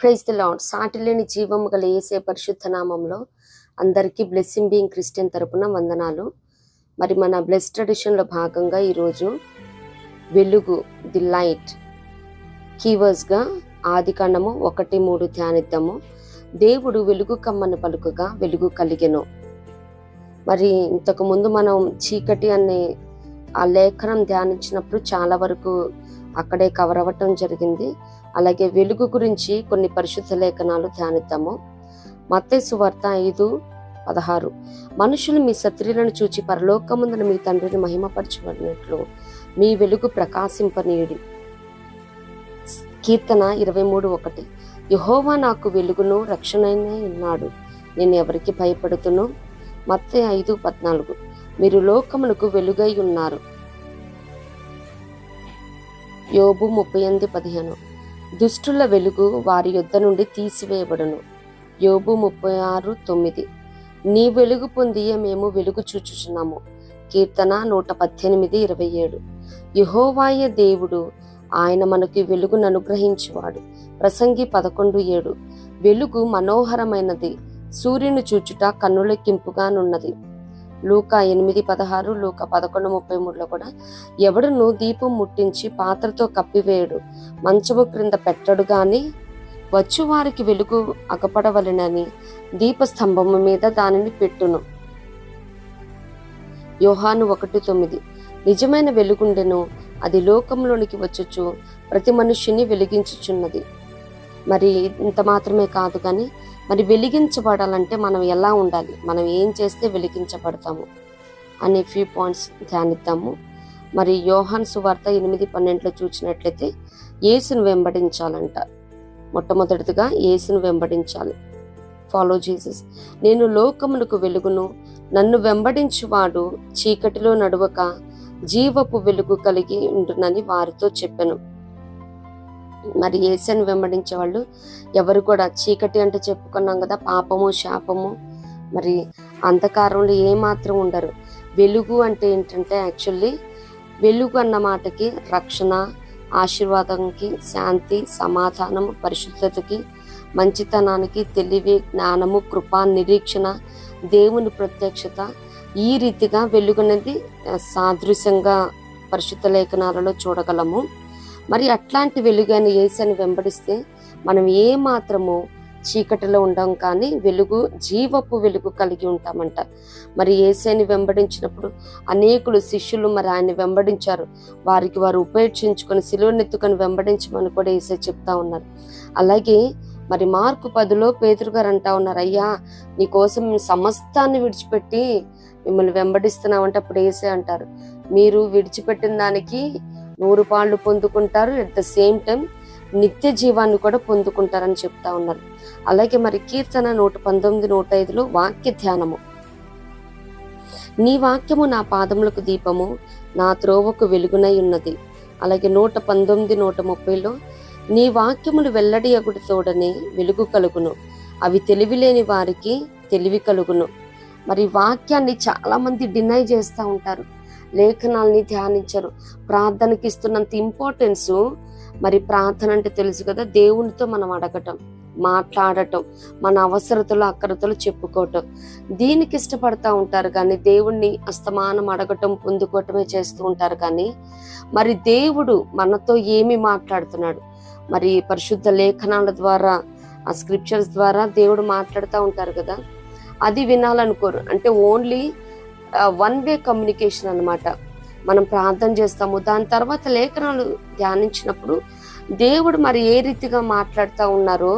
Praise the lord. సాటిలేని జీవము గల యేసే పరిశుద్ధ నామంలో అందరికీ బ్లెస్సింగ్ బీయింగ్ క్రిస్టియన్ తరపున వందనాలు. మరి మన బ్లెస్ ట్రెడిషన్లో భాగంగా ఈరోజు వెలుగు, ది లైట్ కీవర్డ్స్గా ఆదికాండము 1:3 ధ్యానిద్దాము. దేవుడు వెలుగు కమ్మని పలుకగా వెలుగు కలిగెను. మరి ఇంతకు ముందు మనం చీకటి అనే ఆ లేఖనం ధ్యానించినప్పుడు చాలా వరకు అక్కడే కవర్ అవ్వటం జరిగింది. అలాగే వెలుగు గురించి కొన్ని పరిశుద్ధ లేఖనాలు ధ్యానిద్దాము. మత్తయి సువార్త 5:16 మనుషులు మీ శత్రువులను చూచి పరలోకమందున మీ తండ్రిని మహిమపరచబడినట్లు మీ వెలుగు ప్రకాశింపనీయుడి. కీర్తన 23:1 యెహోవా నాకు వెలుగును రక్షణనే ఉన్నాడు, నేను ఎవరికి భయపడుతును. మత్తయి 5:14 మీరు లోకమునకు వెలుగై ఉన్నారు. యోబు 38:15 దుష్టుల వెలుగు వారి యొద్ద నుండి తీసివేయబడును. యోబు 36:9 నీ వెలుగు పొందియే మేము వెలుగు చూచుచున్నాము. కీర్తన 118:27 యెహోవాయే దేవుడు, ఆయన మనకి వెలుగును అనుగ్రహించువాడు. ప్రసంగి 11:7 వెలుగు మనోహరమైనది, సూర్యుని చూచుట కన్నులెక్కింపుగానున్నది. లూకా 8:16 లూకా 11:33 కూడా ఎవడును దీపం ముట్టించి పాత్రతో కప్పివేయడు, మంచము క్రింద పెట్టడు గాని వచ్చువారికి వెలుగు అగపడవలెనని దీపస్తంభము మీద దానిని పెట్టును. యోహాను 1:9 నిజమైన వెలుగుండెను, అది లోకంలోనికి వచ్చుచు ప్రతి మనుష్యుని వెలిగించుచున్నది. మరి ఇంత మాత్రమే కాదు కానీ మరి వెలిగించబడాలంటే మనం ఎలా ఉండాలి, మనం ఏం చేస్తే వెలిగించబడతాము అనే ఫ్యూ పాయింట్స్ ధ్యానిద్దాము. మరి యోహాను సువార్త 8:12 చూసినట్లయితే యేసును వెంబడించాలంట. మొట్టమొదటిగా యేసును వెంబడించాలి. Follow Jesus. నేను లోకమునకు వెలుగును, నన్ను వెంబడించువాడు చీకటిలో నడువక జీవపు వెలుగు కలిగి ఉండునని వారితో చెప్పెను. మరి యేసుని వెంబడించే వాళ్ళు ఎవరు కూడా చీకటి అంటే చెప్పుకున్నాం కదా, పాపము శాపము మరి అంధకారంలో ఏమాత్రం ఉండరు. వెలుగు అంటే ఏంటంటే యాక్చువల్లీ వెలుగు అన్న మాటకి రక్షణ, ఆశీర్వాదంకి, శాంతి, సమాధానము, పరిశుద్ధతకి, మంచితనానికి, తెలివి, జ్ఞానము, కృప, నిరీక్షణ, దేవుని ప్రత్యక్షత, ఈ రీతిగా వెలుగునేది సాదృశ్యంగా పరిశుద్ధ లేఖనాలలో చూడగలము. మరి అట్లాంటి వెలుగైన యేసుని వెంబడిస్తే మనం ఏ మాత్రము చీకటిలో ఉండం కానీ వెలుగు, జీవపు వెలుగు కలిగి ఉంటామంట. మరి యేసుని వెంబడించినప్పుడు అనేకులు శిష్యులు మరి ఆయన వెంబడించారు. వారికి వారు ఉపేక్షించుకొని సిలువనెత్తుకొని వెంబడించమని కూడా యేసు చెప్తా ఉన్నారు. అలాగే మరి మార్కు 10లో పేతురు గారు అంటా ఉన్నారు, అయ్యా నీ కోసం మేము సమస్తాన్ని విడిచిపెట్టి మిమ్మల్ని వెంబడిస్తున్నామంటే అప్పుడు యేసే అంటారు, మీరు విడిచిపెట్టిన దానికి 100 పాళ్ళు పొందుకుంటారు, ఎట్ ద సేమ్ టైం నిత్య జీవాన్ని కూడా పొందుకుంటారని చెప్తా ఉన్నారు. అలాగే మరి కీర్తన 119:105 వాక్య ధ్యానము. నీ వాక్యము నా పాదములకు దీపము, నా త్రోవకు వెలుగునై ఉన్నది. అలాగే 119:130 నీ వాక్యములు వెల్లడి అగుడి తోడని వెలుగు కలుగును, అవి తెలివిలేని వారికి తెలివి కలుగును. మరి వాక్యాన్ని చాలా మంది డినై చేస్తూ ఉంటారు, లేఖనాల్ని ధ్యానించరు. ప్రార్థనకి ఇస్తున్నంత ఇంపార్టెన్సు మరి ప్రార్థన అంటే తెలుసు కదా, దేవునితో మనం అడగటం, మాట్లాడటం, మన అవసరతలు అక్కరతలు చెప్పుకోవటం, దీనికి ఇష్టపడతా ఉంటారు. కానీ దేవుణ్ణి అస్తమానం అడగటం, పొందుకోవటమే చేస్తూ ఉంటారు. కానీ మరి దేవుడు మనతో ఏమి మాట్లాడుతున్నాడు, మరి పరిశుద్ధ లేఖనాల ద్వారా, ఆ స్క్రిప్చర్స్ ద్వారా దేవుడు మాట్లాడుతూ ఉంటారు కదా, అది వినాలనుకోరు. అంటే ఓన్లీ వన్ వే కమ్యూనికేషన్ అన్నమాట. మనం ప్రార్థన చేస్తాము, దాని తర్వాత లేఖనాలు ధ్యానించినప్పుడు దేవుడు మరి ఏ రీతిగా మాట్లాడుతూ ఉన్నారో,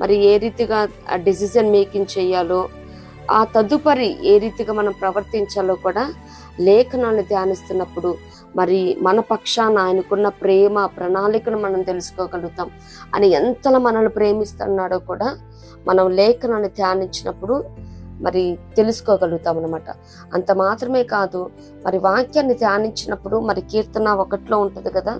మరి ఏ రీతిగా డెసిజన్ మేకింగ్ చేయాలో, ఆ తదుపరి ఏ రీతిగా మనం ప్రవర్తించాలో కూడా లేఖనాలను ధ్యానిస్తున్నప్పుడు మరి మన పక్షాన ఆయనకున్న ప్రేమ ప్రణాళికను మనం తెలుసుకోగలుగుతాం. అని ఎంతలా మనల్ని ప్రేమిస్తున్నాడో కూడా మనం లేఖనాన్ని ధ్యానించినప్పుడు మరి తెలుసుకోగలుగుతాం అనమాట. అంత మాత్రమే కాదు, మరి వాక్యాన్ని ధ్యానించినప్పుడు మరి కీర్తన 1లో ఉంటుంది కదా,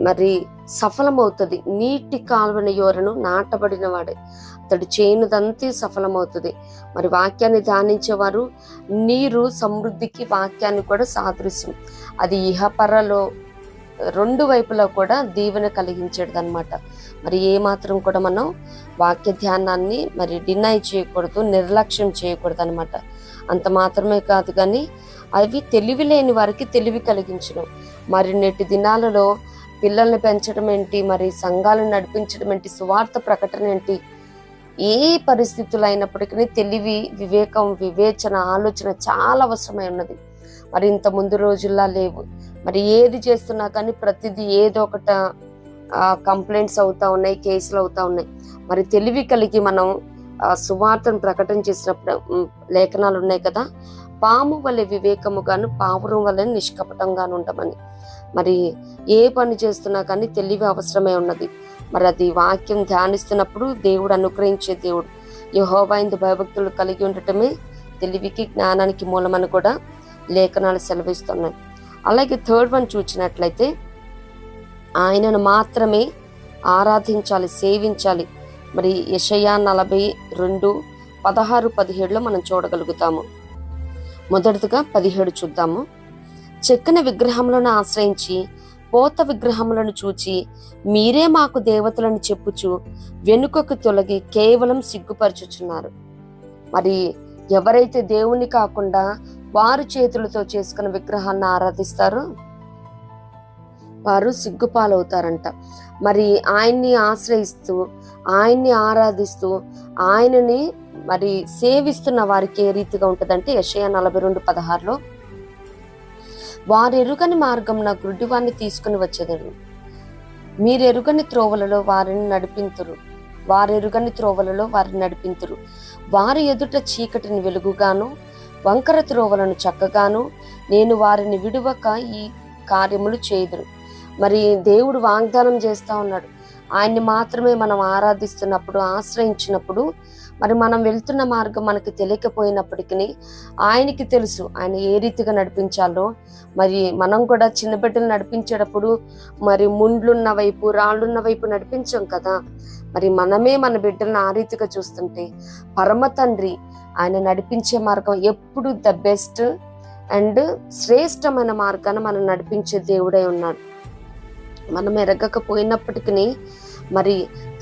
మరి సఫలమవుతుంది. నీటి కాలువని యోరను నాటబడిన వాడే అతడు చేయనిదంతా సఫలమవుతుంది. మరి వాక్యాన్ని ధ్యానించేవారు నీరు సమృద్ధికి వాక్యాన్ని కూడా సాదృశ్యం. అది ఇహపరలో రెండు వైపులా కూడా దీవెన కలిగించేది అనమాట. మరి ఏ మాత్రం కూడా మనం వాక్య ధ్యానాన్ని మరి డినై చేయకూడదు, నిర్లక్ష్యం చేయకూడదు అనమాట. అంత మాత్రమే కాదు కానీ అవి తెలివి లేని వారికి తెలివి కలిగించడం. మరి నేటి దినాలలో పిల్లల్ని పెంచడం ఏంటి, మరి సంఘాలను నడిపించడం ఏంటి, సువార్త ప్రకటన ఏంటి, ఏ పరిస్థితులు అయినప్పటికీ తెలివి, వివేకం, వివేచన, ఆలోచన చాలా అవసరమై ఉన్నది. మరి ఇంత ముందు రోజుల్లా లేవు. మరి ఏది చేస్తున్నా కానీ ప్రతిదీ ఏదో ఒకట కంప్లైంట్స్ అవుతా ఉన్నాయి, కేసులు అవుతా ఉన్నాయి. మరి తెలివి కలిగి మనం సువార్తను ప్రకటన చేసినప్పుడు లేఖనాలు ఉన్నాయి కదా, పాము వలె వివేకముగాను పావురం వలె నిష్కపటంగాను ఉండమని. మరి ఏ పని చేస్తున్నా కానీ తెలివి అవసరమై ఉన్నది. మరి అది వాక్యం ధ్యానిస్తున్నప్పుడు దేవుడు అనుగ్రహించే దేవుడు. యెహోవా యందు భయభక్తులు కలిగి ఉండటమే తెలివికి, జ్ఞానానికి మూలమని కూడా లేఖనాలు సెలవిస్తున్నాయి. అలాగే థర్డ్ వన్ చూసినట్లయితే ఆయనను మాత్రమే ఆరాధించాలి, సేవించాలి. మరి యెషయా 42:16-17 మనం చూడగలుగుతాము. మొదటిగా 17 చూద్దాము. చెక్కని విగ్రహములను ఆశ్రయించి పోత విగ్రహములను చూచి మీరే మాకు దేవతలను చెప్పుచు వెనుకకు తొలగి కేవలం సిగ్గుపరచుచున్నారు. మరి ఎవరైతే దేవుని కాకుండా వారు చేతులతో చేసుకున్న విగ్రహాన్ని ఆరాధిస్తారో వారు సిగ్గుపాలవుతారంట. మరి ఆయన్ని ఆశ్రయిస్తూ, ఆయన్ని ఆరాధిస్తూ, ఆయనని మరి సేవిస్తున్న వారికి ఏ రీతిగా ఉంటుందంటే యెషయా 42:16 వారెరుగని మార్గంన గుడ్డివాన్ని తీసుకుని వచ్చేదరు, మీరెరుగని త్రోవలలో వారిని నడిపింతురు, వారెరుగని త్రోవలలో వారిని నడిపింతురు, వారి ఎదుట చీకటిని వెలుగుగాను వంకర త్రోవలను చక్కగాను నేను వారిని విడువక ఈ కార్యములు చేయుదురు. మరి దేవుడు వాగ్దానం చేస్తా ఉన్నాడు. ఆయన్ని మాత్రమే మనం ఆరాధిస్తున్నప్పుడు, ఆశ్రయించినప్పుడు, మరి మనం వెళ్తున్న మార్గం మనకి తెలియకపోయినప్పటికీ ఆయనకి తెలుసు ఆయన ఏ రీతిగా నడిపించాలో. మరి మనం కూడా చిన్న బిడ్డలు నడిపించేటప్పుడు మరి ముండ్లున్న వైపు, రాళ్ళున్న వైపు నడిపించాం కదా. మరి మనమే మన బిడ్డలను ఆ రీతిగా చూస్తుంటే పరమ తండ్రి ఆయన నడిపించే మార్గం ఎప్పుడు ద బెస్ట్ అండ్ శ్రేష్టమైన మార్గాన్ని మనం నడిపించే దేవుడై ఉన్నాడు. మనం ఎరగకపోయినప్పటికీ మరి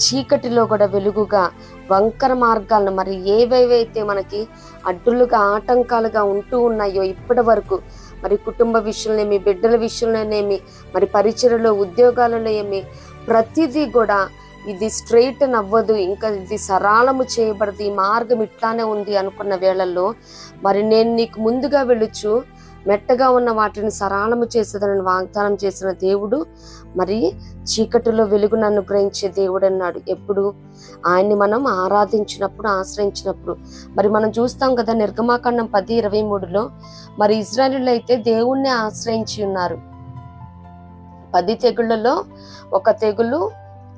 చీకటిలో కూడా వెలుగుగా, వంకర మార్గాలను మరి ఏవేవైతే మనకి అడ్డులుగా, ఆటంకాలుగా ఉంటూ ఉన్నాయో ఇప్పటి వరకు, మరి కుటుంబ విషయంలోనేమి, బిడ్డల విషయంలోనేమి, మరి పరిచర్యలో, ఉద్యోగాలలో ఏమి, ప్రతిదీ కూడా ఇది స్ట్రైట్ అవ్వదు, ఇంకా ఇది సరళము చేయబడదు, ఈ మార్గం ఇట్లానే ఉంది అనుకున్న వేళల్లో మరి నేను నీకు ముందుగా వెళ్ళొచ్చు, మెట్టగా ఉన్న వాటిని సరళము చేసేదని వాగ్దానం చేసిన దేవుడు మరి చీకటిలో వెలుగును అనుగ్రహించే దేవుడు అన్నాడు. ఎప్పుడు ఆయన్ని మనం ఆరాధించినప్పుడు, ఆశ్రయించినప్పుడు. మరి మనం చూస్తాం కదా నిర్గమాకాండం 10:23 మరి ఇశ్రాయేలీయులు అయితే దేవుణ్ణి ఆశ్రయించి ఉన్నారు. 10 తెగుళ్లలో ఒక తెగులు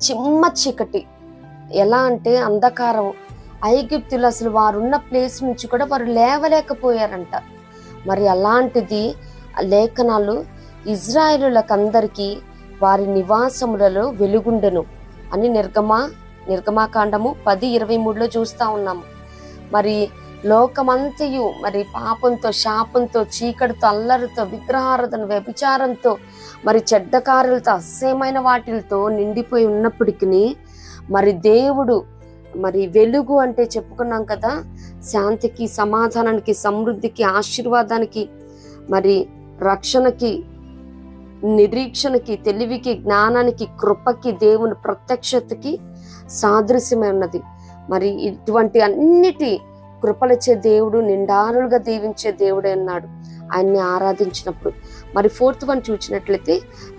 చిమ్మ చీకటి, ఎలా అంటే అంధకారం. ఐగుప్తులు అసలు వారున్న ప్లేస్ నుంచి కూడా వారు లేవలేకపోయారంట. మరి అలాంటిది లేఖనాలు ఇజ్రాయేలులకందరికీ వారి నివాసములలో వెలుగుండెను అని నిర్గమాకాండము 10:23 చూస్తా ఉన్నాము. మరి లోకమంతయు మరి పాపంతో, శాపంతో, చీకటితో, అల్లరితో, విగ్రహారాధన, వ్యభిచారంతో, మరి చెడ్డ కార్యాలతో, అసహ్యమైన వాటిలతో నిండిపోయి ఉన్నప్పటికీ మరి దేవుడు మరి వెలుగు అంటే చెప్పుకున్నాం కదా, శాంతికి, సమాధానానికి, సమృద్ధికి, ఆశీర్వాదానికి, మరి రక్షణకి, నిరీక్షణకి, తెలివికి, జ్ఞానానికి, కృపకి, దేవుని ప్రత్యక్షతకి సాదృశ్యమై ఉన్నది. మరి ఇటువంటి అన్నిటి కృపలచ్చే దేవుడు, నిండారులుగా దీవించే దేవుడే అన్నాడు ఆయన్ని ఆరాధించినప్పుడు. మరి 4th వన్ చూసినట్లయితే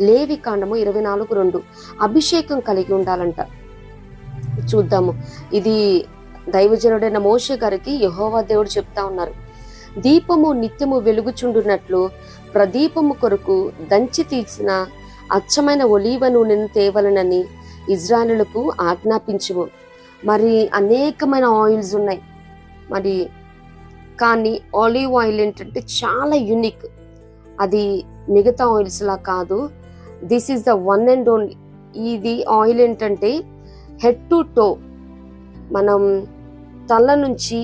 లేవికాండము 24:2 అభిషేకం కలిగి ఉండాలంట. చూద్దాము. ఇది దైవజనుడైన మోషే గారికి యెహోవా దేవుడు చెప్తా ఉన్నారు. దీపము నిత్యము వెలుగుచుండునట్లు ప్రదీపము కొరకు దంచి తీసిన అచ్చమైన ఒలీవ నూనెను తేవలనని ఇజ్రాయేలులకు ఆజ్ఞాపించుము. మరి అనేకమైన ఆయిల్స్ ఉన్నాయి. మరి కానీ ఆలివ్ ఆయిల్ ఏంటంటే చాలా యూనిక్. అది మిగతా ఆయిల్స్ లా కాదు. This is the one and only. ఇది ఆయిల్ ఏంటంటే హెడ్ టు టో, మనం తల నుంచి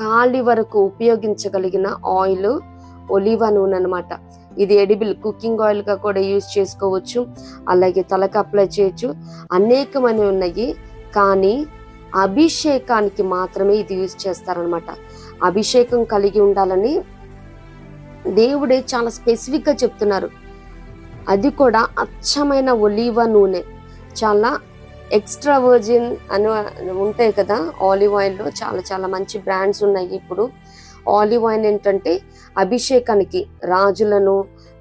కాలి వరకు ఉపయోగించగలిగిన ఆయిల్ ఒలివ నూనె అనమాట. ఇది ఎడిబుల్ కుకింగ్ ఆయిల్గా కూడా యూజ్ చేసుకోవచ్చు, అలాగే తలకు అప్లై చేయొచ్చు, అనేకమైనవి ఉన్నాయి. కానీ అభిషేకానికి మాత్రమే ఇది యూజ్ చేస్తారనమాట. అభిషేకం కలిగి ఉండాలని దేవుడే చాలా స్పెసిఫిక్గా చెప్తున్నారు. అది కూడా అచ్చమైన ఒలీవ నూనె, చాలా ఎక్స్ట్రా వర్జిన్ అని ఉంటాయి కదా ఆలివ్ ఆయిల్లో, చాలా చాలా మంచి బ్రాండ్స్ ఉన్నాయి. ఇప్పుడు ఆలివ్ ఆయిల్ ఏంటంటే అభిషేకానికి రాజులను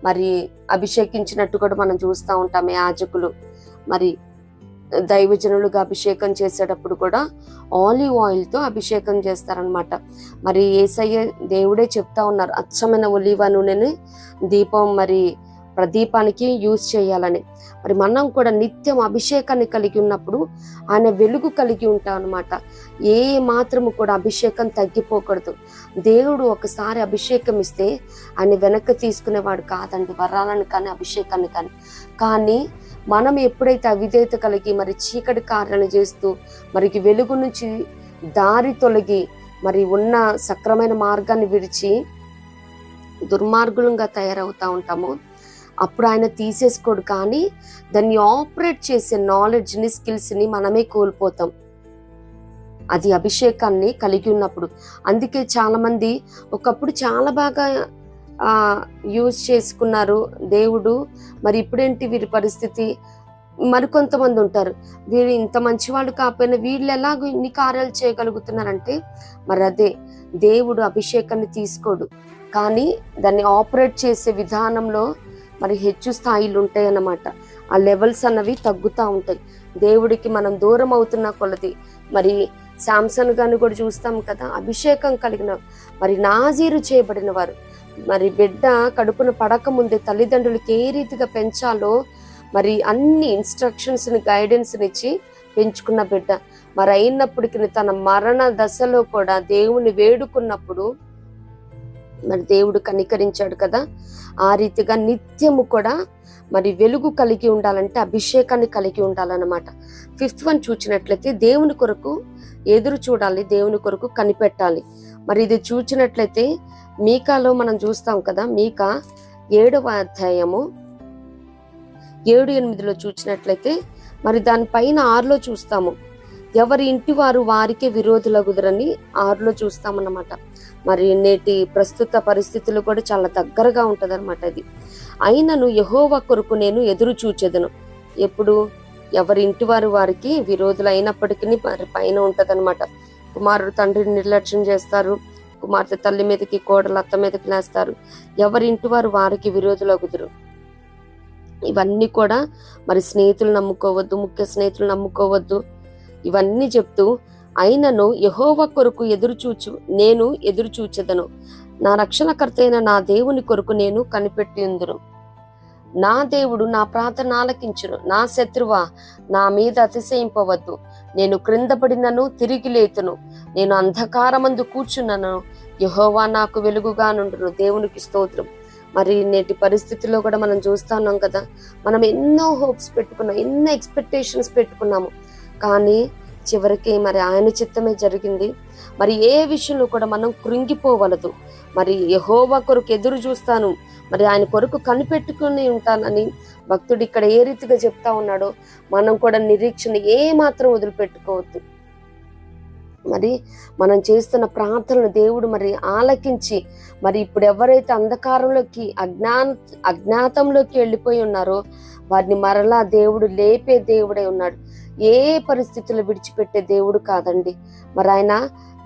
మరి అభిషేకించినట్టు కూడా మనం చూస్తూ ఉంటాం. యాజకులు మరి దైవజనులుగా అభిషేకం చేసేటప్పుడు కూడా ఆలివ్ ఆయిల్తో అభిషేకం చేస్తారనమాట. మరి యేసయ్య దేవుడే చెప్తా ఉన్నారు, అచ్చమైన ఒలీవ నూనెని దీపం మరి ప్రదీపానికి యూజ్ చేయాలని. మరి మనం కూడా నిత్యం అభిషేకాన్ని కలిగి ఉన్నప్పుడు ఆయన వెలుగు కలిగి ఉంటాం అనమాట. ఏ మాత్రము కూడా అభిషేకం తగ్గిపోకూడదు. దేవుడు ఒకసారి అభిషేకం ఇస్తే ఆయన వెనక్కి తీసుకునేవాడు కాదండి, వరాలను కానీ అభిషేకాన్ని కానీ మనం ఎప్పుడైతే అవిధేయత కలిగి మరి చీకటి కార్యాలను చేస్తూ మరి వెలుగు నుంచి దారి తొలగి మరి ఉన్న సక్రమైన మార్గాన్ని విడిచి దుర్మార్గులంగా తయారవుతూ ఉంటాము, అప్పుడు ఆయన తీసేసుకోడు. కానీ దాన్ని ఆపరేట్ చేసే నాలెడ్జ్ని, స్కిల్స్ని మనమే కోల్పోతాం, అది అభిషేకాన్ని కలిగి ఉన్నప్పుడు. అందుకే చాలామంది ఒకప్పుడు చాలా బాగా యూజ్ చేసుకున్నారు దేవుడు, మరి ఇప్పుడేంటి వీరి పరిస్థితి? మరికొంతమంది ఉంటారు, వీరు ఇంత మంచి వాళ్ళు కాకపోయినా వీళ్ళు ఎలాగో ఇన్ని కార్యాలు చేయగలుగుతున్నారంటే మరి అదే దేవుడు అభిషేకాన్ని తీసుకోడు, కానీ దాన్ని ఆపరేట్ చేసే విధానంలో మరి హెచ్చు స్థాయిలు ఉంటాయి అన్నమాట. ఆ లెవెల్స్ అన్నవి తగ్గుతూ ఉంటాయి. దేవుడికి మనం దూరం అవుతున్న కొలది మరి శాంసన్ గారిని కూడా చూస్తాం కదా, అభిషేకం కలిగిన మరి నాజీరు చేయబడిన వారు, మరి బిడ్డ కడుపున పడక ముందే తల్లిదండ్రులకి ఏ రీతిగా పెంచాలో మరి అన్ని ఇన్స్ట్రక్షన్స్ని, గైడెన్స్ని ఇచ్చి పెంచుకున్న బిడ్డ మరి అయినప్పటికీ తన మరణ దశలో కూడా దేవుని వేడుకున్నప్పుడు మరి దేవుడు కనికరించాడు కదా. ఆ రీతిగా నిత్యము కూడా మరి వెలుగు కలిగి ఉండాలంటే అభిషేకాన్ని కలిగి ఉండాలన్నమాట. 5th వన్ చూచినట్లయితే దేవుని కొరకు ఎదురు చూడాలి, దేవుని కొరకు కనిపెట్టాలి. మరి ఇది చూచినట్లయితే మీకాలో మనం చూస్తాం కదా, మీకా 7వ అధ్యాయము 7-8 చూచినట్లయితే మరి దానిపైన 6లో చూస్తాము, ఎవరి ఇంటి వారు వారికే విరోధులగుదురని 6లో చూస్తామన్నమాట. మరి నేటి ప్రస్తుత పరిస్థితులు కూడా చాలా దగ్గరగా ఉంటుంది అనమాట. ఇది అయినను యెహోవా కొరకు నేను ఎదురు చూచెదను. ఎప్పుడు? ఎవరి ఇంటి వారు వారికి విరోధులు అయినప్పటికీ మరి పైన ఉంటది అనమాట. కుమారుడు తండ్రిని నిర్లక్ష్యం చేస్తారు, కుమార్తె తల్లి మీదకి, కోడలు అత్త మీదకి లేస్తారు, ఎవరి ఇంటి వారు వారికి విరోధులగుదురు. ఇవన్నీ కూడా మరి స్నేహితులు నమ్ముకోవద్దు, ముఖ్య స్నేహితులు నమ్ముకోవద్దు, ఇవన్నీ చెప్తూ అయినను యెహోవా కొరకు నేను ఎదురు చూచెదను, నా రక్షణకర్త అయిన నా దేవుని కొరకు నేను కనిపెట్టి ఉందును. నా దేవుడు నా ప్రార్థన ఆలకించును. నా శత్రువా, నా మీద అతిశయింపవద్దు. నేను క్రింద పడినను తిరిగి లేతును, నేను అంధకారమందు కూర్చున్నాను, యెహోవా నాకు వెలుగుగా నుండును. దేవునికి స్తోత్రం. మరి నేటి పరిస్థితుల్లో కూడా మనం చూస్తా ఉన్నాం కదా, మనం ఎన్నో హోప్స్ పెట్టుకున్నాం, ఎన్నో ఎక్స్పెక్టేషన్స్ పెట్టుకున్నాము, కానీ చివరికి మరి ఆయన చిత్తమే జరిగింది. మరి ఏ విషయంలో కూడా మనం కృంగిపోవలదు. మరి యెహోవా కొరకు ఎదురు చూస్తాను, మరి ఆయన కొరకు కనిపెట్టుకుని ఉంటానని భక్తుడు ఇక్కడ ఏ రీతిగా చెప్తా ఉన్నాడో మనం కూడా నిరీక్షణ ఏ మాత్రం వదిలిపెట్టుకోవద్దు. మరి మనం చేస్తున్న ప్రార్థనలు దేవుడు మరి ఆలకించి మరి ఇప్పుడు ఎవరైతే అంధకారంలోకి అజ్ఞాతంలోకి వెళ్ళిపోయి ఉన్నారో వారిని మరలా దేవుడు లేపే దేవుడై ఉన్నాడు. ఏ పరిస్థితుల్లో విడిచిపెట్టే దేవుడు కాదండి. మరి ఆయన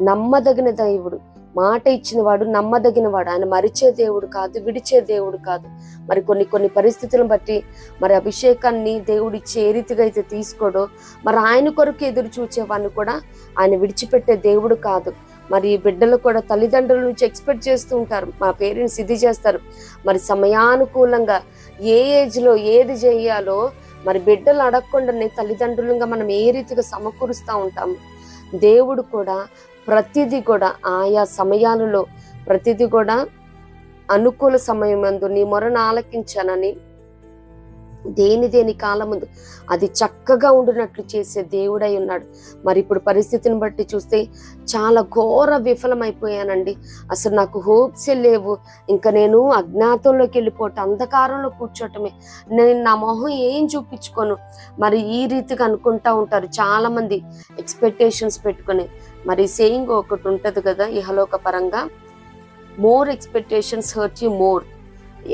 నమ్మదగిన దేవుడు, మాట ఇచ్చిన వాడు, నమ్మదగిన వాడు. ఆయన మరిచే దేవుడు కాదు, విడిచే దేవుడు కాదు. మరి కొన్ని పరిస్థితులను బట్టి మరి అభిషేకాన్ని దేవుడు ఇచ్చే ఏ రీతిగా అయితే తీసుకోడో మరి ఆయన కొరకు ఎదురు చూచేవాడిని కూడా ఆయన విడిచిపెట్టే దేవుడు కాదు. మరి బిడ్డలు కూడా తల్లిదండ్రుల నుంచి ఎక్స్పెక్ట్ చేస్తూ ఉంటారు, మా పేరెంట్స్ ఇది చేస్తారు. మరి సమయానుకూలంగా ఏ ఏజ్లో ఏది చేయాలో మరి బిడ్డలు అడగకుండానే తల్లిదండ్రులుగా మనం ఏ రీతిగా సమకూరుస్తూ ఉంటాము. దేవుడు కూడా ప్రతిదీ కూడా ఆయా సమయాలలో ప్రతిదీ కూడా అనుకూల సమయమందు నీ మొరను ఆలకించానని దేని కాలం ముందు అది చక్కగా ఉండినట్లు చేసే దేవుడై ఉన్నాడు. మరి ఇప్పుడు పరిస్థితిని బట్టి చూస్తే చాలా ఘోర విఫలమైపోయానండి. అసలు నాకు హోప్సే లేవు, ఇంకా నేను అజ్ఞాతంలోకి వెళ్ళిపోవటం, అంధకారంలో కూర్చోటమే, నేను నా మొహం ఏం చూపించుకోను. మరి ఈ రీతిగా అనుకుంటా ఉంటారు చాలా మంది ఎక్స్పెక్టేషన్స్ పెట్టుకొని. మరి సేయింగ్ ఒకటి ఉంటది కదా ఇహలోక పరంగా, more expectations hurt you more.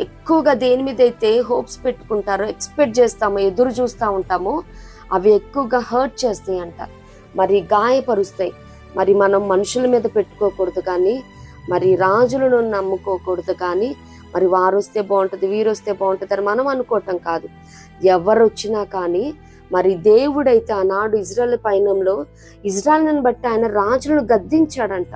ఎక్కువగా దేని మీద అయితే హోప్స్ పెట్టుకుంటారో, ఎక్స్పెక్ట్ చేస్తామో, ఎదురు చూస్తూ ఉంటామో, అవి ఎక్కువగా హర్ట్ చేస్తాయి అంట, మరి గాయపరుస్తాయి. మరి మనం మనుషుల మీద పెట్టుకోకూడదు కానీ, మరి రాజులను నమ్ముకోకూడదు కానీ, మరి వారు వస్తే బాగుంటుంది, వీరు వస్తే బాగుంటుంది అని మనం అనుకోవటం కాదు. ఎవరు వచ్చినా కానీ మరి దేవుడైతే ఆనాడు ఇజ్రాయెల్ పయనంలో ఇజ్రాయెల్ని బట్టి ఆయన రాజులను గద్దించాడంట.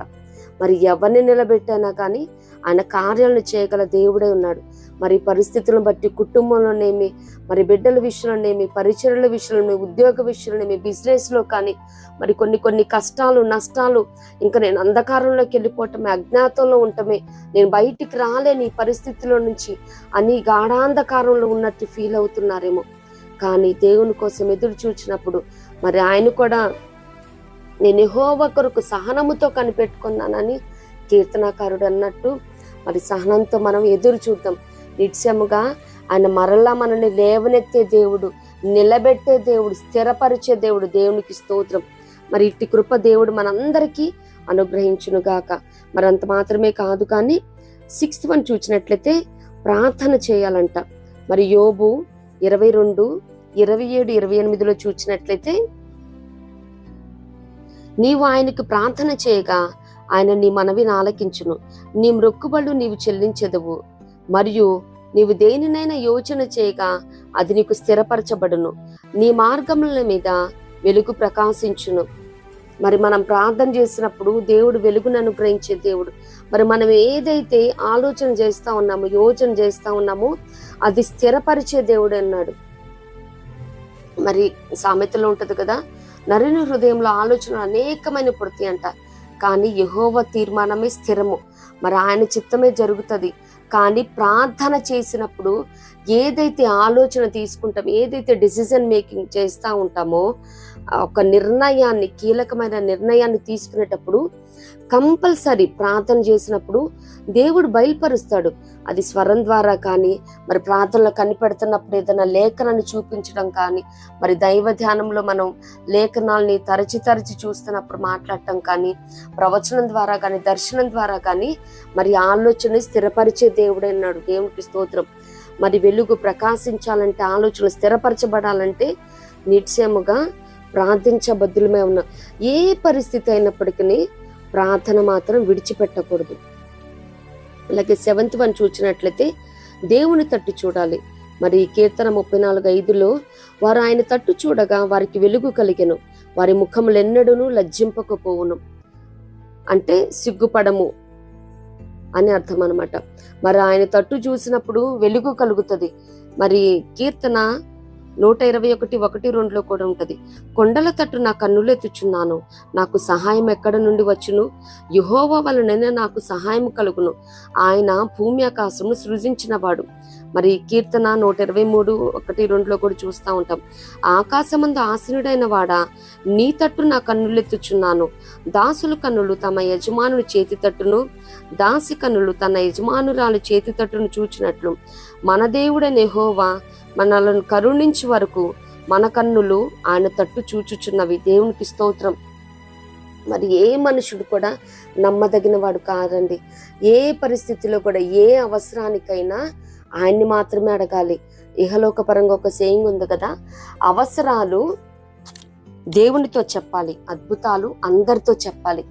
మరి ఎవరిని నిలబెట్టానా కానీ ఆయన కార్యాలను చేయగల దేవుడే ఉన్నాడు. మరి పరిస్థితులను బట్టి కుటుంబంలోనేమి, మరి బిడ్డల విషయంలోనేమి, పరిచర్యల విషయంలోనేమి, ఉద్యోగ విషయంలోనేమి, బిజినెస్లో కానీ మరి కొన్ని కష్టాలు నష్టాలు, ఇంకా నేను అంధకారంలోకి వెళ్ళిపోవటమే, అజ్ఞాతంలో ఉండటమే, నేను బయటికి రాలేని ఈ పరిస్థితిలో నుంచి అని గాఢాంధకారంలో ఉన్నట్టు ఫీల్ అవుతున్నారేమో. కానీ దేవుని కోసం ఎదురు చూచినప్పుడు మరి ఆయన కూడా నేను యెహోవా కొరకు సహనముతో కనిపెట్టుకున్నానని కీర్తనాకారుడు అన్నట్టు మరి సహనంతో మనం ఎదురు చూద్దాం. నిత్యముగా ఆయన మరలా మనల్ని లేవనెత్తే దేవుడు, నిలబెట్టే దేవుడు, స్థిరపరిచే దేవుడు. దేవునికి స్తోత్రం. మరి ఇట్టి కృప దేవుడు మనందరికీ అనుగ్రహించునుగాక. మరి అంత మాత్రమే కాదు కానీ 6th వన్ చూసినట్లయితే ప్రార్థన చేయాలంట. మరి యోబు 22, 27, 28లో చూసినట్లయితే, నీవు ఆయనకు ప్రార్థన చేయగా ఆయన నీ మనవిని ఆలకించును, నీ మ్రొక్కుబళ్ళు నీవు చెల్లించెదవు, మరియు నీవు దేనినైనా యోచన చేయగా అది నీకు స్థిరపరచబడును, నీ మార్గముల మీద వెలుగు ప్రకాశించును. మరి మనం ప్రార్థన చేసినప్పుడు దేవుడు వెలుగును అనుగ్రహించే దేవుడు. మరి మనం ఏదైతే ఆలోచన చేస్తా ఉన్నామో, యోచన చేస్తా ఉన్నామో అది స్థిరపరిచే దేవుడు అన్నాడు. మరి సామెతలో ఉంటది కదా, నరుని హృదయంలో ఆలోచనలు అనేకమైన పుడతాయి అంట, కానీ యెహోవా తీర్మానమే స్థిరము. మరి ఆయన చిత్తమే జరుగుతుంది. కానీ ప్రార్థన చేసినప్పుడు ఏదైతే ఆలోచన తీసుకుంటాం, ఏదైతే డిసిజన్ మేకింగ్ చేస్తూ ఉంటామో, ఒక నిర్ణయాన్ని, కీలకమైన నిర్ణయాన్ని తీసుకునేటప్పుడు కంపల్సరీ ప్రార్థన చేసినప్పుడు దేవుడు బయలుపరుస్తాడు. అది స్వరం ద్వారా కానీ, మరి ప్రార్థనలో కనిపెడుతున్నప్పుడు ఏదైనా లేఖనాన్ని చూపించడం కానీ, మరి దైవ ధ్యానంలో మనం లేఖనాల్ని తరచి చూస్తున్నప్పుడు మాట్లాడటం కానీ, ప్రవచనం ద్వారా కానీ, దర్శనం ద్వారా కానీ మరి ఆలోచన స్థిరపరిచే దేవుడే అన్నాడు. దేవునికి స్తోత్రం. మరి వెలుగు ప్రకాశించాలంటే, ఆలోచన స్థిరపరచబడాలంటే నిశ్చయముగా ప్రార్థించబద్దులమే ఉన్న ఏ పరిస్థితి అయినప్పటికీ ప్రార్థన మాత్రం విడిచిపెట్టకూడదు. అలాగే 7th వన్ చూసినట్లయితే దేవుని తట్టు చూడాలి. మరి కీర్తన 34:5లో, వారు ఆయన తట్టు చూడగా వారికి వెలుగు కలిగెను, వారి ముఖములెన్నడూను లజ్జింపకపోవును. అంటే సిగ్గుపడము అని అర్థం అనమాట. మరి ఆయన తట్టు చూసినప్పుడు వెలుగు కలుగుతుంది. మరి కీర్తన 121:1-2లో కూడా ఉంటది, కొండల తట్టు నా కన్నులెత్తుచున్నాను, నాకు సహాయం ఎక్కడ నుండి వచ్చును, యెహోవా వలననే నాకు సహాయం కలుగును, ఆయన భూమి ఆకాశమును సృజించినవాడు. మరి కీర్తన 123:1-2లో కూడా చూస్తూ ఉంటాం, ఆకాశమందు ఆసీనుడైన వాడా, నీ తట్టు నా కన్నులెత్తుచున్నాను, దాసుల కన్నులు తమ యజమానుని చేతి తట్టును, దాసి కన్నులు తన యజమానురాలు చేతి తట్టును చూచినట్లు మన దేవుడైన యెహోవా మనలను కరుణించి వరకు మన కన్నులు ఆయన తట్టు చూచుచున్నవి. దేవునికి స్తోత్రం. మరి ఏ మనుషుడు కూడా నమ్మదగిన వాడు కాదండి. ఏ పరిస్థితిలో కూడా, ఏ అవసరానికైనా ఆయన్ని మాత్రమే అడగాలి. ఇహలోక పరంగా ఒక సేయింగ్ ఉంది కదా, అవసరాలు దేవునితో చెప్పాలి, అద్భుతాలు అందరితో చెప్పాలి.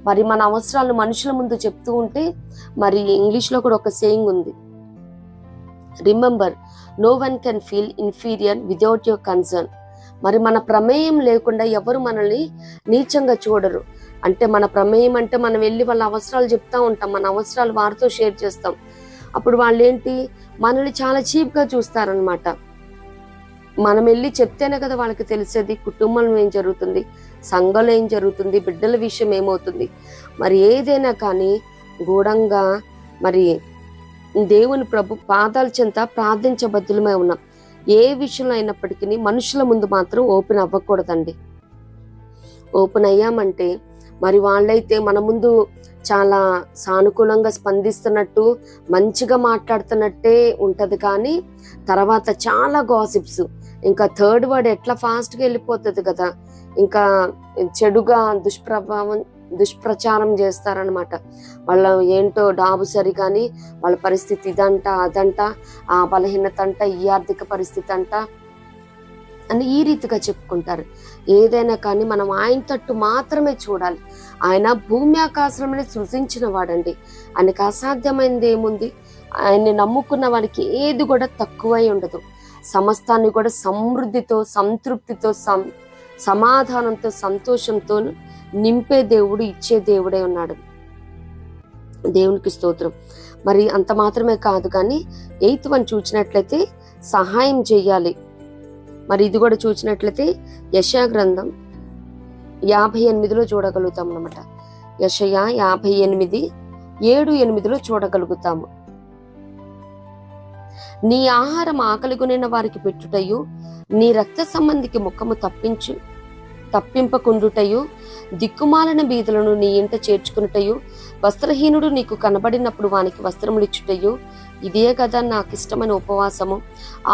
మరి మన అవసరాలు మనుషుల ముందు చెప్తూ ఉంటే, మరి ఇంగ్లీష్లో కూడా ఒక సేయింగ్ ఉంది, remember no one can feel inferior without your concern. మరి మన ప్రమేయం లేకుండా ఎవరు మనల్ని నీచంగా చూడరు. అంటే మన ప్రమేయం అంటే మనం వెళ్ళి వాళ్ళ అవసరాలు చెప్తా ఉంటాం, మన అవసరాలు వారితో షేర్ చేస్తాం. అప్పుడు వాళ్ళు ఏంటి, మనల్ని చాలా చీప్గా చూస్తారనమాట. మనం వెళ్ళి చెప్తేనే కదా వాళ్ళకి తెలిసేది కుటుంబంలో ఏం జరుగుతుంది, సంఘంలో ఏం జరుగుతుంది, బిడ్డల విషయం ఏమవుతుంది. మరి ఏదైనా కానీ గూఢంగా మరి దేవుని ప్రభు పాదాల చెంత ప్రార్థించబద్దులమై ఉన్నాం. ఏ విషయంలో అయినప్పటికీ మనుషుల ముందు మాత్రం ఓపెన్ అవ్వకూడదండి. ఓపెన్ అయ్యామంటే మరి వాళ్ళైతే మన ముందు చాలా సానుకూలంగా స్పందిస్తున్నట్టు మంచిగా మాట్లాడుతున్నట్టే ఉంటది, కానీ తర్వాత చాలా గాసిప్స్, ఇంకా థర్డ్ వర్డ్ ఎట్లా ఫాస్ట్గా వెళ్ళిపోతుంది కదా, ఇంకా చెడుగా దుష్ప్రచారం చేస్తారనమాట. వాళ్ళ ఏంటో డాబు సరి కానీ వాళ్ళ పరిస్థితి ఇదంట అదంట, ఆ బలహీనత అంట, ఈ ఆర్థిక పరిస్థితి అంట అని ఈ రీతిగా చెప్పుకుంటారు. ఏదైనా కానీ మనం ఆయన తట్టు మాత్రమే చూడాలి. ఆయన భూమి ఆకాశాలను సృజించిన వాడండి. ఆయనకు అసాధ్యమైనది ఏముంది? ఆయన్ని నమ్ముకున్న వాడికి ఏది కూడా తక్కువై ఉండదు. సమస్తాన్ని కూడా సమృద్ధితో, సంతృప్తితో, సమాధానంతో, సంతోషంతో నింపే దేవుడు, ఇచ్చే దేవుడే ఉన్నాడు. దేవునికి స్తోత్రం. మరి అంత మాత్రమే కాదు, కానీ 8th వన్ చూసినట్లయితే సహాయం చేయాలి. మరి ఇది కూడా చూసినట్లయితే యెషయా గ్రంథం 58లో చూడగలుగుతాం అన్నమాట. యెషయా 58, 7-8లో చూడగలుగుతాము. నీ ఆహారం ఆకలిగొనిన వారికి పెట్టుటయు, నీ రక్త సంబంధికి ముఖము తప్పింపకుండుటయు, దిక్కుమాలిన బీదలను నీ ఇంట చేర్చుకున్నటయు, వస్త్రహీనుడు నీకు కనబడినప్పుడు వానికి వస్త్రములిచ్చుటయు, ఇదే కదా నాకు ఇష్టమైన ఉపవాసము.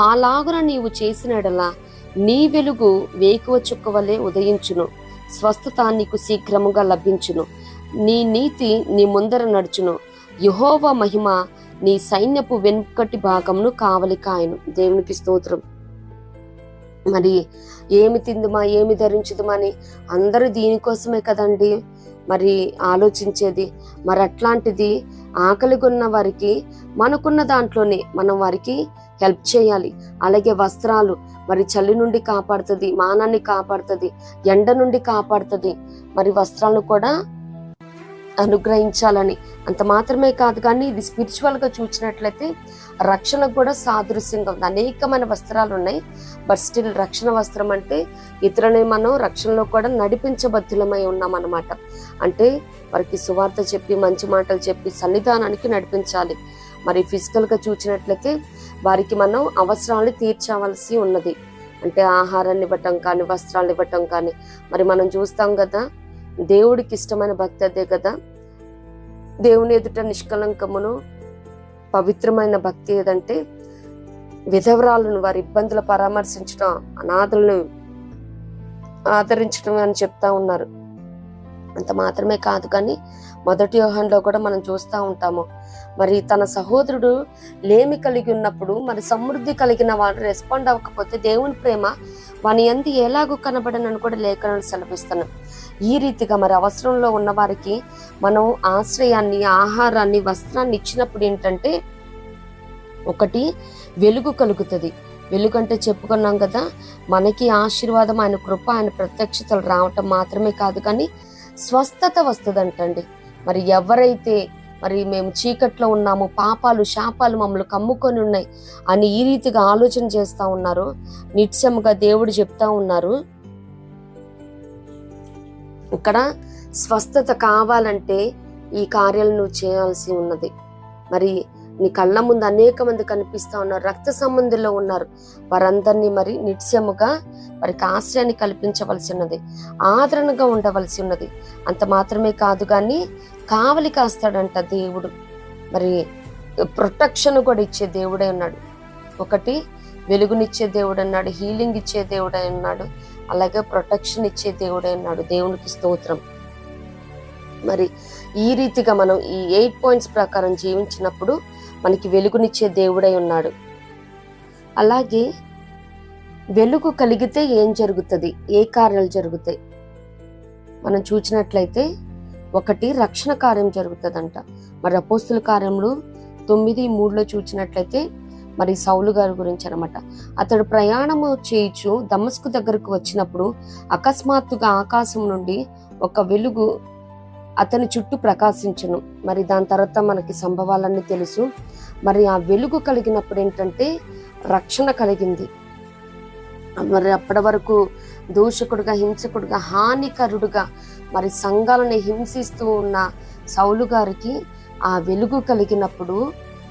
అలాగున నీవు చేసినడలా నీ వెలుగు వేకువ చుక్క వలె ఉదయించును, స్వస్థత నీకు శీఘ్రముగా లభించును, నీ నీతి నీ ముందర నడుచును, యెహోవా మహిమ నీ సైన్యపు వెనుకటి భాగమును కావలి కాయను. దేవునికి స్తోత్రం. మరి ఏమి తిందుమా, ఏమి ధరించుదుమా అని అందరూ దీనికోసమే కదండి మరి ఆలోచించేది. మరి అట్లాంటిది ఆకలిగొన్న వారికి మనకున్న దాంట్లోనే మనం వారికి హెల్ప్ చేయాలి. అలాగే వస్త్రాలు మరి చలి నుండి కాపాడుతుంది, మానాన్ని కాపాడుతుంది, ఎండ నుండి కాపాడుతుంది. మరి వస్త్రాలను కూడా అనుగ్రహించాలని. అంత మాత్రమే కాదు, కానీ ఇది స్పిరిచువల్ గా చూసినట్లయితే రక్షణకు కూడా సాదృశ్యంగా ఉంది. అనేకమైన వస్త్రాలు ఉన్నాయి, బట్ స్టిల్ రక్షణ వస్త్రం అంటే ఇతరులని మనం రక్షణలో కూడా నడిపించబద్ధులమై ఉన్నాం అన్నమాట. అంటే వారికి సువార్త చెప్పి, మంచి మాటలు చెప్పి సన్నిధానానికి నడిపించాలి. మరి ఫిజికల్ గా చూసినట్లయితే వారికి మనం అవసరాలు తీర్చవలసి ఉన్నది. అంటే ఆహారాన్ని ఇవ్వటం కానీ, వస్త్రాలు ఇవ్వటం కానీ. మరి మనం చూస్తాం కదా, దేవుడికి ఇష్టమైన భక్తి అదే కదా. దేవుని ఎదుట నిష్కలంకమును పవిత్రమైన భక్తి ఏదంటే విధవరాలను, వారి ఇబ్బందులు పరామర్శించడం, అనాథలను ఆదరించడం అని చెప్తా ఉన్నారు. అంత మాత్రమే కాదు, కానీ 1 యోహానులో కూడా మనం చూస్తూ ఉంటాము. మరి తన సహోదరుడు లేమి కలిగి ఉన్నప్పుడు మరి సమృద్ధి కలిగిన వాడు రెస్పాండ్ అవ్వకపోతే దేవుని ప్రేమ వాని యందు ఎలాగూ కనబడనని కూడా లేఖనాలు సెలవిస్తున్నాం. ఈ రీతిగా మరి అవసరంలో ఉన్న వారికి మనం ఆశ్రయాన్ని, ఆహారాన్ని, వస్త్రాన్ని ఇచ్చినప్పుడు ఏంటంటే ఒకటి వెలుగు కలుగుతుంది. వెలుగు అంటే చెప్పుకున్నాం కదా, మనకి ఆశీర్వాదం, ఆయన కృప, ఆయన ప్రత్యక్షతలు రావటం మాత్రమే కాదు, కానీ స్వస్థత వస్తుందంటండి. మరి ఎవరైతే మరి మేము చీకట్లో ఉన్నాము, పాపాలు శాపాలు మమ్మల్ని కమ్ముకొని ఉన్నాయి అని ఈ రీతిగా ఆలోచన చేస్తూ ఉన్నారు, నిత్యముగా దేవుడు చెప్తా ఉన్నారు, ఇక్కడ స్వస్థత కావాలంటే ఈ కార్యాలు నువ్వు చేయాల్సి ఉన్నది. మరి నీ కళ్ళ ముందు అనేక మంది కనిపిస్తా ఉన్నారు, రక్త సంబంధుల్లో ఉన్నారు. వారందరినీ మరి నిత్యముగా వారికి ఆశ్రయాన్ని కల్పించవలసి ఉన్నది, ఆదరణగా ఉండవలసి ఉన్నది. అంత మాత్రమే కాదు, కానీ కావలి కాస్తాడంట దేవుడు. మరి ప్రొటెక్షన్ కూడా ఇచ్చే దేవుడే ఉన్నాడు. ఒకటి వెలుగునిచ్చే దేవుడు అన్నాడు, హీలింగ్ ఇచ్చే దేవుడే ఉన్నాడు, అలాగే ప్రొటెక్షన్ ఇచ్చే దేవుడే ఉన్నాడు. దేవునికి స్తోత్రం. మరి ఈ రీతిగా మనం ఈ 8 పాయింట్స్ ప్రకారం జీవించినప్పుడు మనకి వెలుగునిచ్చే దేవుడై ఉన్నాడు. అలాగే వెలుగు కలిగితే ఏం జరుగుతుంది, ఏ కార్యాలు జరుగుతాయి మనం చూసినట్లయితే ఒకటి రక్షణ కార్యం జరుగుతుందంట. మరి అపోస్తుల కార్యములు 9:3లో చూసినట్లయితే మరి సౌలు గారి గురించి అనమాట. అతడు ప్రయాణము చేయుచు దమస్కు దగ్గరకు వచ్చినప్పుడు అకస్మాత్తుగా ఆకాశం నుండి ఒక వెలుగు అతని చుట్టూ ప్రకాశించును. మరి దాని తర్వాత మనకి సంభవాలన్నీ తెలుసు. మరి ఆ వెలుగు కలిగినప్పుడు ఏంటంటే రక్షణ కలిగింది. మరి అప్పటి వరకు దూషకుడుగా, హింసకుడుగా, హానికరుడుగా మరి సంఘాలను హింసిస్తూ ఉన్న సౌలు గారికి ఆ వెలుగు కలిగినప్పుడు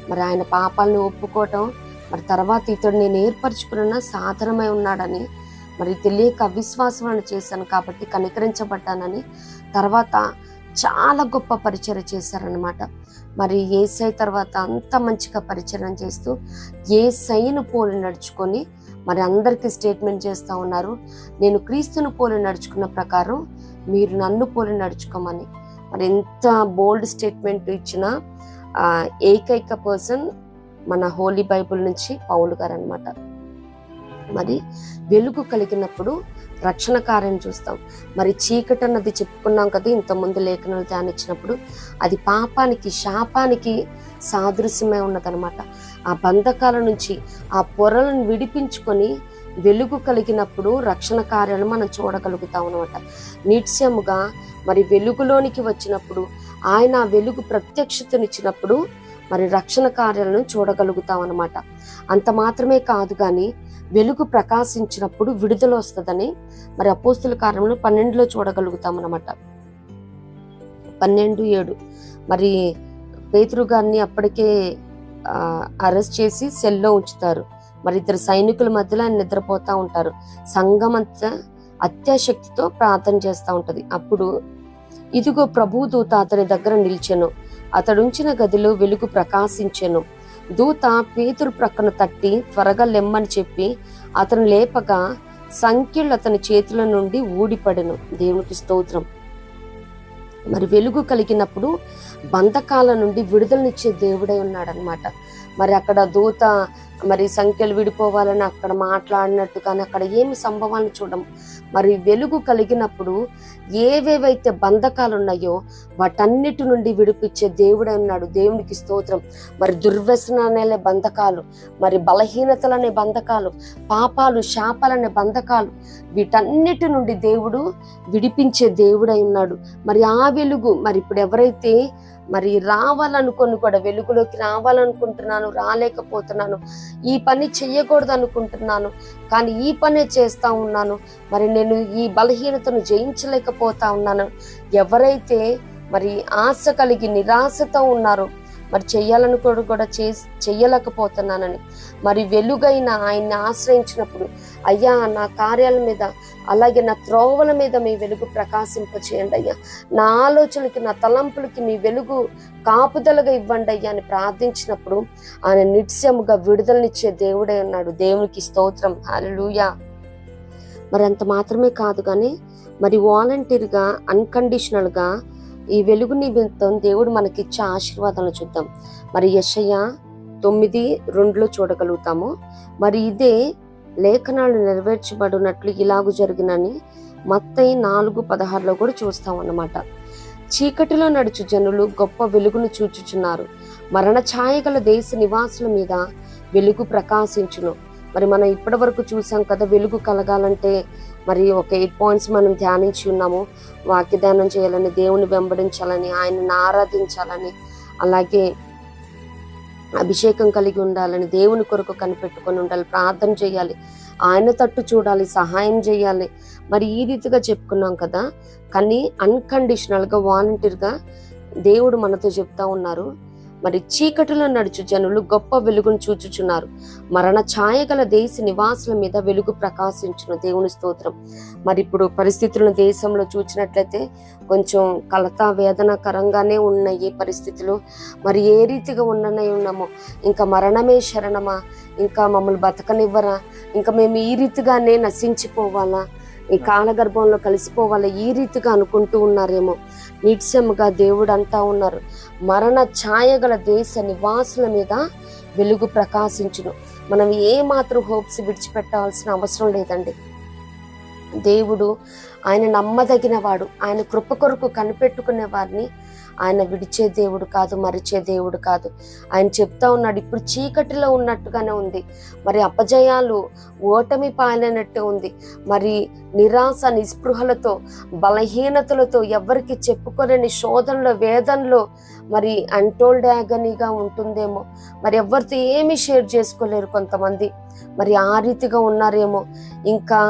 మరి ఆయన పాపాలను ఒప్పుకోవటం, మరి తర్వాత ఇతడు నేను ఏర్పరచుకున్న సాధనమై ఉన్నాడని, మరి తెలియక అవిశ్వాసం చేశాను కాబట్టి కనికరించబడ్డానని తర్వాత చాలా గొప్ప పరిచర్య చేశారనమాట. మరి యేసయ్య తర్వాత అంత మంచిగా పరిచర్య చేస్తూ యేసయ్యను పోలి నడుచుకొని మరి అందరికీ స్టేట్మెంట్ చేస్తూ ఉన్నారు, నేను క్రీస్తును పోలి నడుచుకున్న ప్రకారం మీరు నన్ను పోలి నడుచుకోమని. మరి ఎంత బోల్డ్ స్టేట్మెంట్ ఇచ్చిన ఏకైక పర్సన్ మన హోలీ బైబుల్ నుంచి పౌలు గారు అనమాట. మరి వెలుగు కలిగినప్పుడు రక్షణ కార్యం చూస్తాం. మరి చీకటి అన్నది చెప్పుకున్నాం కదా ఇంతకుముందు లేఖనాలు ధ్యానించినప్పుడు, అది పాపానికి శాపానికి సాదృశ్యమై ఉన్నదనమాట. ఆ బంధకాల నుంచి ఆ పొరలను విడిపించుకొని వెలుగు కలిగినప్పుడు రక్షణ కార్యాలు మనం చూడగలుగుతాం అనమాట. నిత్యముగా మరి వెలుగులోనికి వచ్చినప్పుడు ఆయన వెలుగు ప్రత్యక్షతనిచ్చినప్పుడు మరి రక్షణ కార్యాలను చూడగలుగుతాం అనమాట. అంత మాత్రమే కాదు కానీ వెలుగు ప్రకాశించినప్పుడు విడుదల వస్తుందని మరి అపోస్తుల కార్యములు 12లో చూడగలుగుతాం అనమాట. 12:7 మరి పేతురు గారిని అప్పటికే అరెస్ట్ చేసి సెల్లో ఉంచుతారు. మరి ఇద్దరు సైనికుల మధ్యలో ఆయన నిద్రపోతా ఉంటారు. సంఘం అంతా అత్యాశక్తితో ప్రార్థన చేస్తూ ఉంటది. అప్పుడు ఇదిగో ప్రభువు దూత అతని దగ్గర నిల్చెను, అతడుంచిన గదిలో వెలుగు ప్రకాశించెను. దూత పేతురు ప్రక్కన తట్టి త్వరగా లెమ్మని చెప్పి అతను లేపగా సంఖ్యలు అతని చేతుల నుండి ఊడిపడెను. దేవునికి స్తోత్రం. మరి వెలుగు కలిగినప్పుడు బంధకాల నుండి విడుదలనిచ్చే దేవుడై ఉన్నాడనమాట. మరి అక్కడ దూత మరి సంఖ్యలు విడిపోవాలని అక్కడ మాట్లాడినట్టు కానీ అక్కడ ఏమి సంభవాలను చూడం. మరి వెలుగు కలిగినప్పుడు ఏవేవైతే బంధకాలు ఉన్నాయో వాటన్నిటి నుండి విడిపించే దేవుడై ఉన్నాడు. దేవునికి స్తోత్రం. మరి దుర్వ్యసనాలనే బంధకాలు, మరి బలహీనతలనే బంధకాలు, పాపాలు శాపాలనే బంధకాలు, వీటన్నిటి నుండి దేవుడు విడిపించే దేవుడై ఉన్నాడు. మరి ఆ వెలుగు మరి ఇప్పుడు ఎవరైతే మరి రావాలనుకొని కూడా వెలుగులోకి రావాలనుకుంటున్నాను, రాలేకపోతున్నాను, ఈ పని చెయ్యకూడదు అనుకుంటున్నాను కానీ ఈ పనే చేస్తా ఉన్నాను, మరి నేను ఈ బలహీనతను జయించలేకపోతా ఉన్నాను, ఎవరైతే మరి ఆశ కలిగి నిరాశతో ఉన్నారో మరి చెయ్యాలనుకోడు కూడా చెయ్యలేకపోతున్నానని మరి వెలుగైన ఆయన్ని ఆశ్రయించినప్పుడు అయ్యా నా కార్యాల మీద అలాగే నా త్రోవల మీద మీ వెలుగు ప్రకాశింపచేయండి అయ్యా, నా ఆలోచనలకి నా తలంపులకి మీ వెలుగు కాపుదలగా ఇవ్వండి అయ్యా అని ప్రార్థించినప్పుడు ఆయన నిత్యముగా విడుదలనిచ్చే దేవుడే ఉన్నాడు. దేవునికి స్తోత్రం. హల్లెలూయా. మరి అంత మాత్రమే కాదు కానీ మరి వాలంటీర్గా అన్కండిషనల్గా ఈ వెలుగు నిమిత్తం దేవుడు మనకిచ్చే ఆశీర్వాదాలను చూద్దాం. మరి యెషయా 9:2 చూడగలుగుతాము. మరి ఇదే లేఖనాలు నెరవేర్చబడినట్లు ఇలాగు జరిగినని మత్తయి 4:16 కూడా చూస్తాం అన్నమాట. చీకటిలో నడుచు జనులు గొప్ప వెలుగును చూచుచున్నారు, మరణ ఛాయ గల దేశ నివాసుల మీద వెలుగు ప్రకాశించును. మరి మనం ఇప్పటి వరకు చూసాం కదా, వెలుగు కలగాలంటే మరి ఒక 8 పాయింట్స్ మనం ధ్యానించి ఉన్నాము. వాక్య ధ్యానం చేయాలని, దేవుని వెంబడించాలని, ఆయనను ఆరాధించాలని, అలాగే అభిషేకం కలిగి ఉండాలని, దేవుని కొరకు కనిపెట్టుకొని ఉండాలి, ప్రార్థన చేయాలి, ఆయన తట్టు చూడాలి, సహాయం చేయాలి. మరి ఈ రీతిగా చెప్పుకున్నాం కదా. కానీ అన్కండిషనల్గా వాలంటీర్గా దేవుడు మనతో చెప్తా ఉన్నారు, మరి చీకటిలో నడుచు జనులు గొప్ప వెలుగును చూచుచున్నారు, మరణ ఛాయ గల దేశ నివాసుల మీద వెలుగు ప్రకాశించును. దేవుని స్తోత్రం. మరి ఇప్పుడు పరిస్థితులను దేశంలో చూసినట్లయితే కొంచెం కలత వేదనకరంగానే ఉన్నాయి పరిస్థితులు. మరి ఏ రీతిగా ఉన్నామో, ఇంకా మరణమే శరణమా, ఇంకా మమ్మల్ని బతకనివ్వరా, ఇంకా మేము ఈ రీతిగానే నశించిపోవాలా, ఈ కాలగర్భంలో కలిసిపోవాలా, ఈ రీతిగా అనుకుంటూ ఉన్నారేమో. నిత్యముగా దేవుడు అంటా ఉన్నారు, మరణ ఛాయ గల దేశ నివాసుల మీద వెలుగు ప్రకాశించును. మనం ఏ మాత్రం హోప్స్ విడిచిపెట్టాల్సిన అవసరం లేదండి. దేవుడు ఆయన నమ్మదగిన వాడు, ఆయన కృప కొరకు కనిపెట్టుకునే వారిని ఆయన విడిచే దేవుడు కాదు, మరిచే దేవుడు కాదు. ఆయన చెప్తా ఉన్నాడు, ఇప్పుడు చీకటిలో ఉన్నట్టుగానే ఉంది, మరి అపజయాలు ఓటమి పాలైనట్టే ఉంది, మరి నిరాశ నిస్పృహలతో బలహీనతలతో ఎవరికి చెప్పుకోలేని శోధనలో వేదనలో మరి అన్టోల్డ్ యాగనీగా ఉంటుందేమో, మరి ఎవరితో ఏమీ షేర్ చేసుకోలేరు కొంతమంది, మరి ఆ రీతిగా ఉన్నారేమో. ఇంకా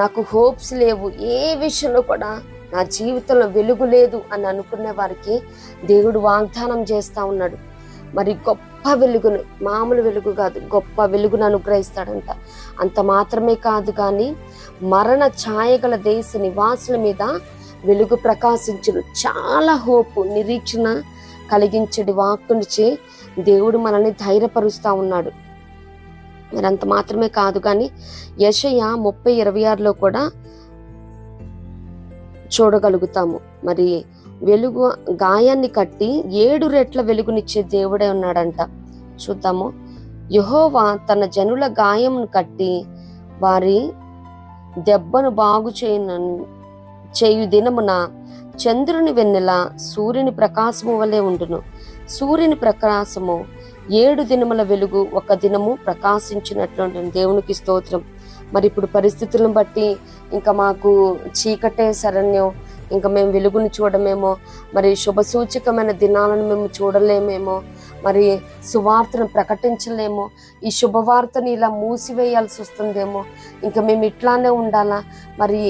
నాకు హోప్స్ లేవు, ఏ విషయంలో కూడా నా జీవితంలో వెలుగు లేదు అని అనుకునే వారికి దేవుడు వాగ్దానం చేస్తా ఉన్నాడు. మరి గొప్ప గొప్ప వెలుగును, మామూలు వెలుగు కాదు, గొప్ప వెలుగును అనుగ్రహిస్తాడంట. అంత మాత్రమే కాదు కానీ మరణ ఛాయ గల దేశ నివాసుల మీద వెలుగు ప్రకాశించును. చాలా హోపు, నిరీక్షణ కలిగించడి వాక్కునిచ్చి దేవుడు మనల్ని ధైర్యపరుస్తా ఉన్నాడు. మరి అంత మాత్రమే కాదు కానీ యెషయా 30:26 కూడా చూడగలుగుతాము. మరి వెలుగు గాయాన్ని కట్టి 7 రెట్ల వెలుగునిచ్చే దేవుడే ఉన్నాడంట. చూద్దాము. యెహోవా తన జనుల గాయమును కట్టి వారి దెబ్బను బాగు చేయు దినమున చంద్రుని వెన్నెల సూర్యుని ప్రకాశము వలె ఉండును. సూర్యుని ప్రకాశము 7 దినముల వెలుగు ఒక దినము ప్రకాశించినట్లు ఉంటుంది. దేవునికి స్తోత్రం. మరి ఇప్పుడు పరిస్థితులను బట్టి ఇంకా మాకు చీకటే శరణ్యం, ఇంకా మేము వెలుగుని చూడమేమో, మరి శుభసూచకమైన దినాలను మేము చూడలేమేమో, మరి సువార్తను ప్రకటించలేమో, ఈ శుభవార్తని ఇలా మూసివేయాల్సి వస్తుందేమో, ఇంకా మేము ఇట్లానే ఉండాలా, మరి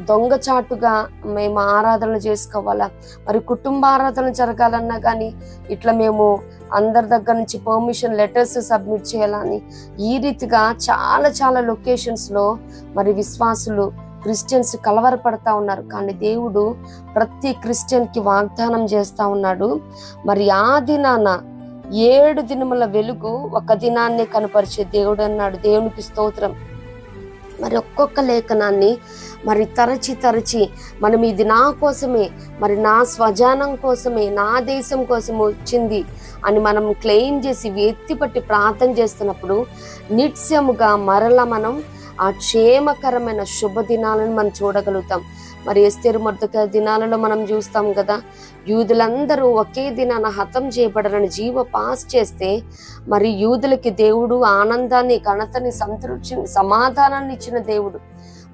దొంగచాటుగా మేము ఆరాధన చేసుకోవాలా, మరి కుటుంబ ఆరాధన జరగాలన్నా కానీ ఇట్లా మేము అందరి దగ్గర నుంచి పర్మిషన్ లెటర్స్ సబ్మిట్ చేయాలని, ఈ రీతిగా చాలా చాలా లొకేషన్స్లో మరి విశ్వాసులు క్రిస్టియన్స్ కలవరపడతా ఉన్నారు. కానీ దేవుడు ప్రతి క్రిస్టియన్కి వాగ్దానం చేస్తా ఉన్నాడు. మరి ఆ దినాన 7 దినముల వెలుగు ఒక దినాన్ని కనపరిచే దేవుడు అన్నాడు. దేవునికి స్తోత్రం. మరి ఒక్కొక్క లేఖనాన్ని మరి తరచి మనం ఇది నా కోసమే, మరి నా స్వజానం కోసమే, నా దేశం కోసం వచ్చింది అని మనం క్లెయిమ్ చేసి ఎత్తిపట్టి ప్రార్థన చేస్తున్నప్పుడు నిత్యముగా మరలా మనం ఆ క్షేమకరమైన శుభదినాలను మనం చూడగలుగుతాం. మరి ఎస్తేరు మొర్దెకై దినాలలో మనం చూస్తాం కదా, యూదులందరూ ఒకే దినాన హతం చేయబడాలని జీవ పాస్ చేస్తే మరి యూదులకి దేవుడు ఆనందాన్ని, ఘనతని, సంతృప్తిని, సమాధానాన్ని ఇచ్చిన దేవుడు.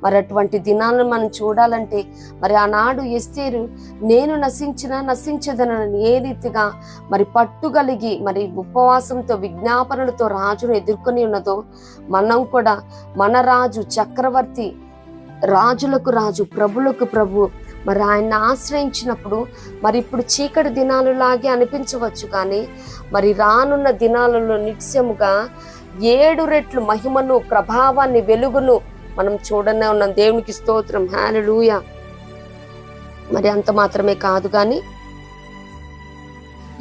మరి అటువంటి దినాలను మనం చూడాలంటే మరి ఆనాడు ఎస్తేరు నేను నశించదనని ఏ రీతిగా మరి పట్టుగలిగి మరి ఉపవాసంతో విజ్ఞాపనలతో రాజును ఎదుర్కొని ఉన్నదో, మనం కూడా మన రాజు చక్రవర్తి, రాజులకు రాజు, ప్రభులకు ప్రభు, మరి ఆయన్ని ఆశ్రయించినప్పుడు మరి ఇప్పుడు చీకటి దినాలు లాగే అనిపించవచ్చు కానీ మరి రానున్న దినాలలో నిత్యముగా 7 రెట్లు మహిమను, ప్రభావాన్ని, వెలుగును మనం చూడనే ఉన్నాం. దేవునికి స్తోత్రం. హల్లెలూయా. మరి అంత మాత్రమే కాదు కానీ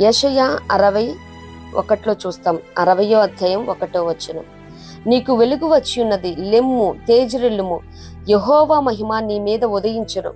యెషయా 60:1 చూస్తాం. 60వ అధ్యాయం 1వ వచనం. నీకు వెలుగు వచ్చి ఉన్నది, లెమ్ము, తేజరిల్లుము, యెహోవా మహిమ నీ మీద ఉదయించును.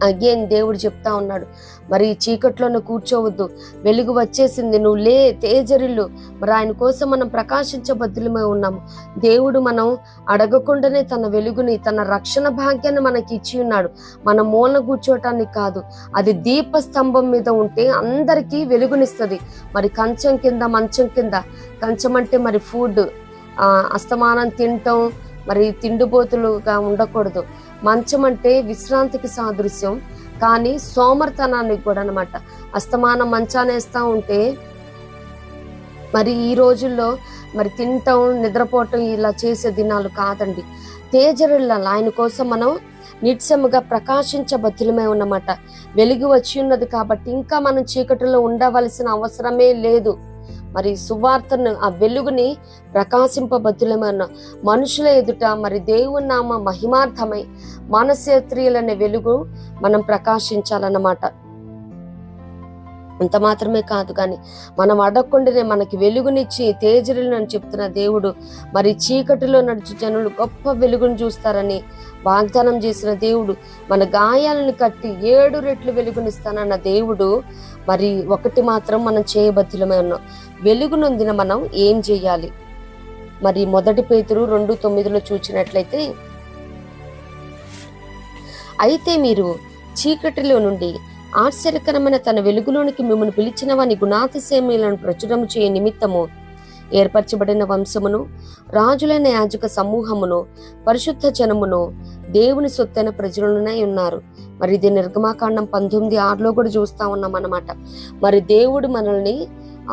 అగైన్ దేవుడు చెప్తా ఉన్నాడు, మరి చీకట్లోనే కూర్చోవద్దు, వెలుగు వచ్చేసింది, నువ్వు లే, తేజరిల్లు. మరి ఆయన కోసం మనం ప్రకాశించబద్దులమై ఉన్నాము. దేవుడు మనం అడగకుండానే తన వెలుగుని, తన రక్షణ భాగ్యాన్ని మనకి ఇచ్చి ఉన్నాడు. మన మూలన కూర్చోటానికి కాదు, అది దీపస్తంభం మీద ఉంటే అందరికీ వెలుగునిస్తుంది. మరి కంచం కింద, మంచం కింద, కంచం అంటే మరి ఫుడ్, అస్తమానం తినటం, మరి తిండిపోతులుగా ఉండకూడదు. మంచం అంటే విశ్రాంతికి సాదృశ్యం, కానీ సోమర్తనానికి కూడా అనమాట. అస్తమానం మంచానేస్తా ఉంటే మరి ఈ రోజుల్లో మరి తినటం, నిద్రపోవటం ఇలా చేసే దినాలు కాదండి. తేజరిల్లాలి, ఆయన కోసం మనం నిత్యముగా ప్రకాశించబద్దులమై ఉన్నమాట. వెలుగు వచ్చి ఉన్నది కాబట్టి ఇంకా మనం చీకటిలో ఉండవలసిన అవసరమే లేదు. మరి సువార్తను, ఆ వెలుగుని ప్రకాశింపబద్దులమై ఉన్న మనుషుల ఎదుట మరి దేవుని నామ మహిమార్థమై మనసేత్రియులనే వెలుగు మనం ప్రకాశించాలన్నమాట. అంత మాత్రమే కాదు కానీ మనం అడగకుండానే మనకి వెలుగునిచ్చి తేజరిల్లు అని చెప్తున్న దేవుడు మరి చీకటిలో నడుచు జనులు గొప్ప వెలుగును చూస్తారని వాగ్దానం చేసిన దేవుడు, మన గాయాలను కట్టి 7 రెట్లు వెలుగునిస్తానన్న దేవుడు. మరి ఒకటి మాత్రం మనం చేయబద్దులమై ఉన్నాం. వెలుగునొందిన మనం ఏం చేయాలి? మరి 1 పేతురు 2:9 చూచినట్లయితే, అయితే మీరు చీకటిలో నుండి ఆశ్చర్యకరమైన తన వెలుగులోనికి మిమ్మల్ని పిలిచిన వాని గుణాతిశయములను ప్రచురం చేయ నిమిత్తము ఏర్పరచబడిన వంశమును, రాజులైన యాజక సమూహమును, పరిశుద్ధ జనమును, దేవుని సొత్తైన ప్రజలునై ఉన్నారు. మరి ఇది నిర్గమాకాండం 19:6 కూడా చూస్తా ఉన్నాం అన్నమాట. మరి దేవుడు మనల్ని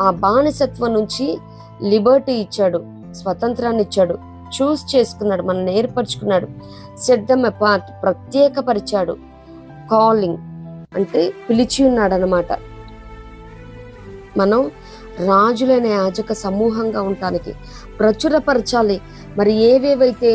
ఆ బానిసత్వం నుంచి లిబర్టీ ఇచ్చాడు, స్వతంత్రాన్ని ఇచ్చాడు, చూస్ చేసుకున్నాడు, మనల్ని ఏర్పరచుకున్నాడు, సెట్ దెమ్ అపార్ట్, ప్రత్యేకపరిచాడు. కాలింగ్ అంటే పిలిచి ఉన్నాడు అన్నమాట. మనం రాజులైన యాజక సమూహంగా ఉండటానికి ప్రచురపరచాలి. మరి ఏవేవైతే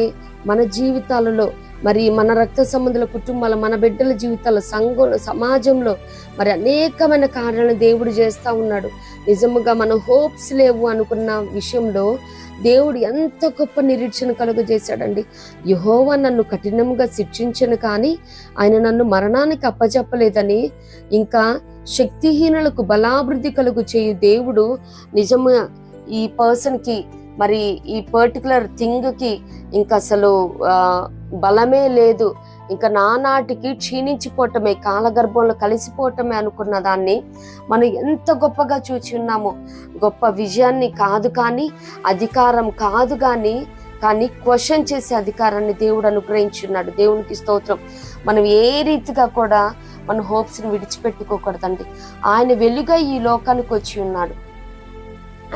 మన జీవితాలలో, మరి మన రక్త సంబంధుల కుటుంబాల, మన బిడ్డల జీవితాల, సంఘంలో, సమాజంలో మరి అనేకమైన కార్యాలను దేవుడు చేస్తూ ఉన్నాడు. నిజముగా మన హోప్స్ లేవు అనుకున్న విషయంలో దేవుడు ఎంత గొప్ప నిరీక్షణ కలుగజేశాడండి. యెహోవా నన్ను కఠినంగా శిక్షించను, కానీ ఆయన నన్ను మరణానికి అప్పచెప్పలేదని, ఇంకా శక్తిహీనులకు బలాభివృద్ధి కలుగు చేయు దేవుడు నిజంగా ఈ పర్సన్కి, మరి ఈ పర్టికులర్ థింగ్కి ఇంకా అసలు బలమే లేదు, ఇంకా నానాటికి క్షీణించిపోవటమే, కాలగర్భంలో కలిసిపోవటమే అనుకున్న దాన్ని మనం ఎంత గొప్పగా చూచి ఉన్నాము. గొప్ప విజయాన్ని కాదు, కానీ అధికారం కాదు, కానీ క్వశ్చన్ చేసే అధికారాన్ని దేవుడు అనుగ్రహించున్నాడు. దేవునికి స్తోత్రం. మనం ఏ రీతిగా కూడా మన హోప్స్ని విడిచిపెట్టుకోకూడదండి. ఆయన వెలుగై ఈ లోకానికి వచ్చి ఉన్నాడు.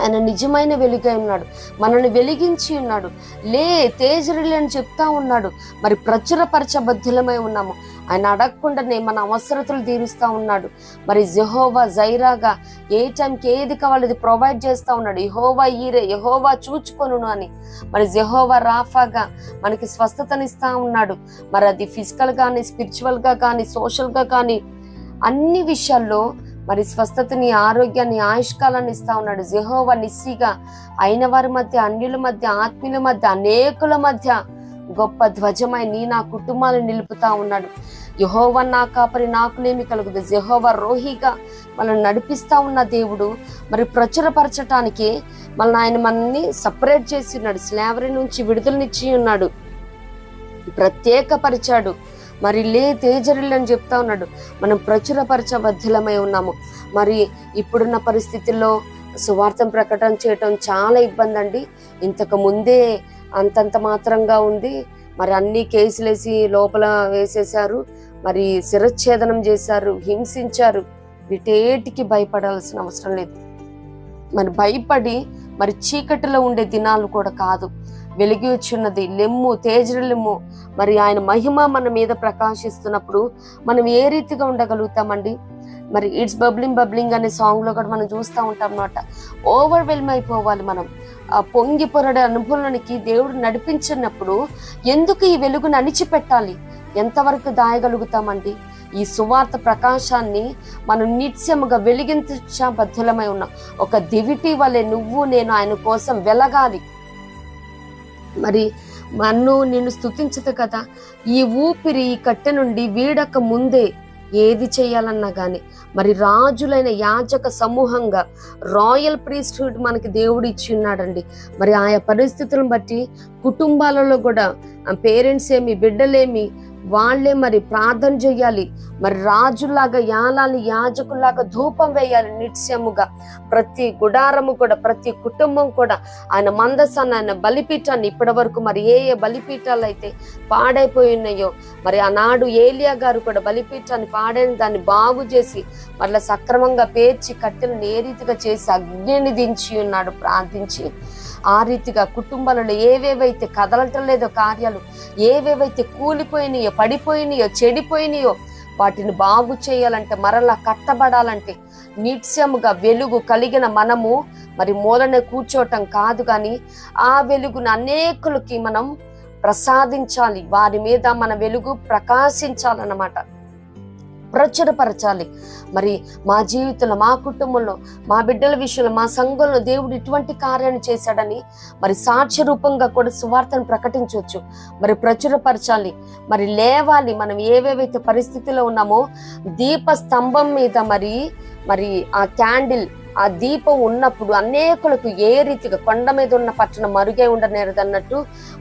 ఆయన నిజమైన వెలుగై ఉన్నాడు, మనల్ని వెలిగించి ఉన్నాడు. లే తేజరిల్లి అని చెప్తా ఉన్నాడు. మరి ప్రచురపరచబద్ధులమై ఉన్నాము. ఆయన అడగకుండానే మన అవసరతలు తీరుస్తూ ఉన్నాడు. మరి యెహోవా జైరాగా ఏ టైంకి ఏది కావాలో ప్రొవైడ్ చేస్తూ ఉన్నాడు. యెహోవా ఈరే, యెహోవా చూచుకొను అని. మరి యెహోవా రాఫాగా మనకి స్వస్థతనిస్తూ ఉన్నాడు. మరి అది ఫిజికల్ కానీ, స్పిరిచువల్గా కానీ, సోషల్గా కానీ, అన్ని విషయాల్లో మరి స్వస్థతని, ఆరోగ్యాన్ని, ఆయుష్కాలాన్ని ఇస్తా ఉన్నాడు. యెహోవా నిస్సిగా అయిన వారి మధ్య, అన్యుల మధ్య, ఆత్మీయుల మధ్య, అనేకుల మధ్య గొప్ప ధ్వజమై నా కుటుంబాలను నిలుపుతా ఉన్నాడు. యెహోవా నా కాపరి, నాకునేమి కలుగుదు. యెహోవా రోహిగా మనల్ని నడిపిస్తా ఉన్న దేవుడు మరి ప్రచురపరచటానికి మనల్ని సపరేట్ చేసి ఉన్నాడు. స్లేవరీ నుంచి విడుదలనిచ్చి ఉన్నాడు, ప్రత్యేకపరిచాడు. మరి లే తేజరిల్లు అని చెప్తా ఉన్నాడు. మనం ప్రచురపరచబద్ధులమై ఉన్నాము. మరి ఇప్పుడున్న పరిస్థితుల్లో సువార్తను ప్రకటన చేయటం చాలా ఇబ్బంది అండి. ఇంతకు ముందే అంతంత మాత్రంగా ఉంది. మరి అన్ని కేసులేసి లోపల వేసేశారు, మరి శిరచ్ఛేదనం చేశారు, హింసించారు. వీటేటికి భయపడాల్సిన అవసరం లేదు. మరి భయపడి మరి చీకటిలో ఉండే దినాలు కూడా కాదు. వెలిగి వచ్చిన్నది లెమ్ము, తేజరిల్లుము. మరి ఆయన మహిమ మన మీద ప్రకాశిస్తున్నప్పుడు మనం ఏ రీతిగా ఉండగలుగుతామండి? మరి ఇట్స్ బబ్లింగ్ అనే సాంగ్ లో కూడా మనం చూస్తూ ఉంటాం అన్నమాట. ఓవర్వెల్మ్ అయిపోవాలి మనం. ఆ పొంగి పొరడే అనుభవానికి దేవుడు నడిపించినప్పుడు ఎందుకు ఈ వెలుగును అణిచిపెట్టాలి? ఎంతవరకు దాయగలుగుతామండి? ఈ సువార్త ప్రకాశాన్ని మనం నిత్యముగా వెలిగించబద్ధులమై ఉన్నాం. ఒక దివిటి వలె నువ్వు నేను ఆయన కోసం వెలగాలి. మరి నిన్ను స్తుతించదు కదా. ఈ ఊపిరి ఈ కట్టె నుండి వీడక ముందే ఏది చేయాలన్నా కానీ మరి రాజులైన యాజక సమూహంగా రాయల్ ప్రీస్ట్హుడ్ మనకి దేవుడు ఇచ్చి ఉన్నాడండి. మరి ఆయా పరిస్థితులను బట్టి కుటుంబాలలో కూడా పేరెంట్స్ ఏమి, బిడ్డలేమి, వాళ్ళే మరి ప్రార్థన చేయాలి. మరి రాజులాగా యాలాలి, యాజకులాగా ధూపం వేయాలి నిత్యముగా. ప్రతి గుడారము కూడా, ప్రతి కుటుంబం కూడా ఆయన మందసాన్ని, ఆయన బలిపీఠాన్ని, ఇప్పటి వరకు మరి ఏ బలిపీఠాలు అయితే పాడైపోయి ఉన్నాయో, మరి ఆనాడు ఏలియా గారు కూడా బలిపీఠాన్ని పాడైన దాన్ని బాగు చేసి మళ్ళీ సక్రమంగా పేర్చి కట్టెలను ఏ రీతిగా చేసి అగ్నిని దించి ఉన్నాడు ప్రార్థించి. ఆ రీతిగా కుటుంబాలలో ఏవేవైతే కదలటం లేదో కార్యాలు, ఏవేవైతే కూలిపోయినాయో, పడిపోయినాయో, చెడిపోయినాయో వాటిని బాగు చేయాలంటే, మరలా కట్టబడాలంటే నిత్యముగా వెలుగు కలిగిన మనము మరి మూలనే కూర్చోవటం కాదు, కానీ ఆ వెలుగును అనేకులకి మనం ప్రసాదించాలి. వారి మీద మన వెలుగు ప్రకాశించాలన్నమాట, ప్రచురపరచాలి. మరి మా జీవితంలో, మా కుటుంబంలో, మా బిడ్డల విషయంలో, మా సంఘంలో దేవుడు ఇటువంటి కార్యాన్ని చేశాడని మరి సాక్ష్య రూపంగా కూడా సువార్తను ప్రకటించవచ్చు. మరి ప్రచురపరచాలి, మరి లేవాలి. మనం ఏవేవైతే పరిస్థితిలో ఉన్నామో దీప స్తంభం మీద మరి ఆ క్యాండిల్, ఆ దీపం ఉన్నప్పుడు అనేకులకు ఏ రీతిగా కొండ మీద ఉన్న పట్టణం మరుగై ఉండనేరదన్నట్టు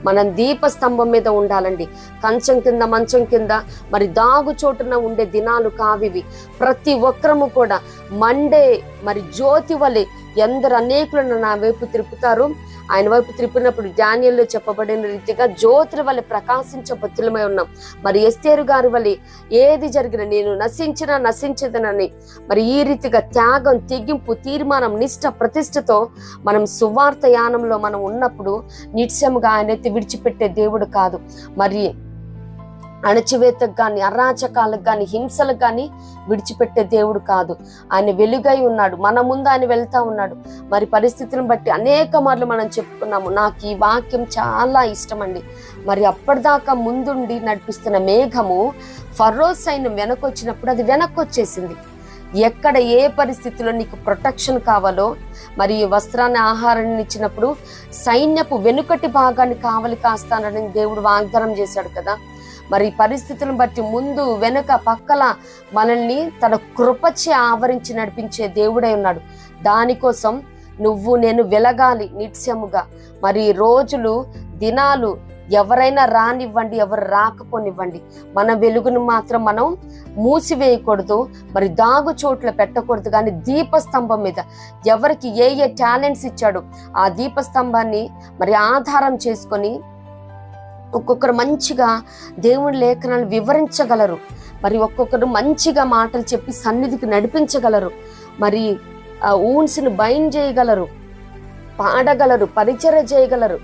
మనం దీప స్తంభం మీద ఉండాలండి. కంచం కింద, మంచం కింద మరి దాగు చోటున ఉండే దినాలు కావివి. ప్రతి ఒక్కరము కూడా మండే మరి జ్యోతి వలె ఎందరు అనేకులను నా వైపు త్రిప్పుతారు. ఆయన వైపు త్రిప్పినప్పుడు డానియేలులో చెప్పబడిన రీతిగా జ్యోతి వలె ప్రకాశించబద్ధులమై ఉన్నాం. మరి ఎస్తేరు గారి వలె ఏది జరిగిన నేను నశించదనని మరి ఈ రీతిగా త్యాగం, తెగింపు, తీర్మానం, నిష్ఠ, ప్రతిష్టతో మనం సువార్త యానంలో మనం ఉన్నప్పుడు నిత్యముగా ఆయన ఎత్తి విడిచిపెట్టే దేవుడు కాదు. మరి అణచివేతకు కానీ, అరాచకాలకు కానీ, హింసలకు కానీ విడిచిపెట్టే దేవుడు కాదు. ఆయన వెలుగై ఉన్నాడు, మన ముందు ఆయన వెళ్తా ఉన్నాడు. మరి పరిస్థితులను బట్టి అనేక మార్లు మనం చెప్పుకున్నాము. నాకు ఈ వాక్యం చాలా ఇష్టం అండి. మరి అప్పటిదాకా ముందుండి నడిపిస్తున్న మేఘము ఫరో సైన్యం వెనకొచ్చినప్పుడు అది వెనక్కొచ్చేసింది. ఎక్కడ ఏ పరిస్థితిలో నీకు ప్రొటెక్షన్ కావాలో, మరి వస్త్రాన్ని, ఆహారాన్ని ఇచ్చినప్పుడు సైన్యపు వెనుకటి భాగాన్ని కావలి కాస్తానని దేవుడు వాగ్దానం చేశాడు కదా. మరి పరిస్థితులను బట్టి ముందు వెనుక పక్కల మనల్ని తన కృపచే ఆవరించి నడిపించే దేవుడై ఉన్నాడు. దానికోసం నువ్వు నేను వెలగాలి నిత్యముగా. మరి రోజులు, దినాలు ఎవరైనా రానివ్వండి, ఎవరు రాకపోనివ్వండి, మన వెలుగును మాత్రం మనం మూసివేయకూడదు, మరి దాగు చోట్ల పెట్టకూడదు. కానీ దీపస్తంభం మీద ఎవరికి ఏ ఏ టాలెంట్స్ ఇచ్చాడు ఆ దీపస్తంభాన్ని మరి ఆధారం చేసుకొని ఒక్కొక్కరు మంచిగా దేవుని లేఖనాలు వివరించగలరు. మరి ఒక్కొక్కరు మంచిగా మాటలు చెప్పి సన్నిధికి నడిపించగలరు. మరి ఊన్స్ని బైండ్ చేయగలరు, పాడగలరు, పరిచర్య చేయగలరు.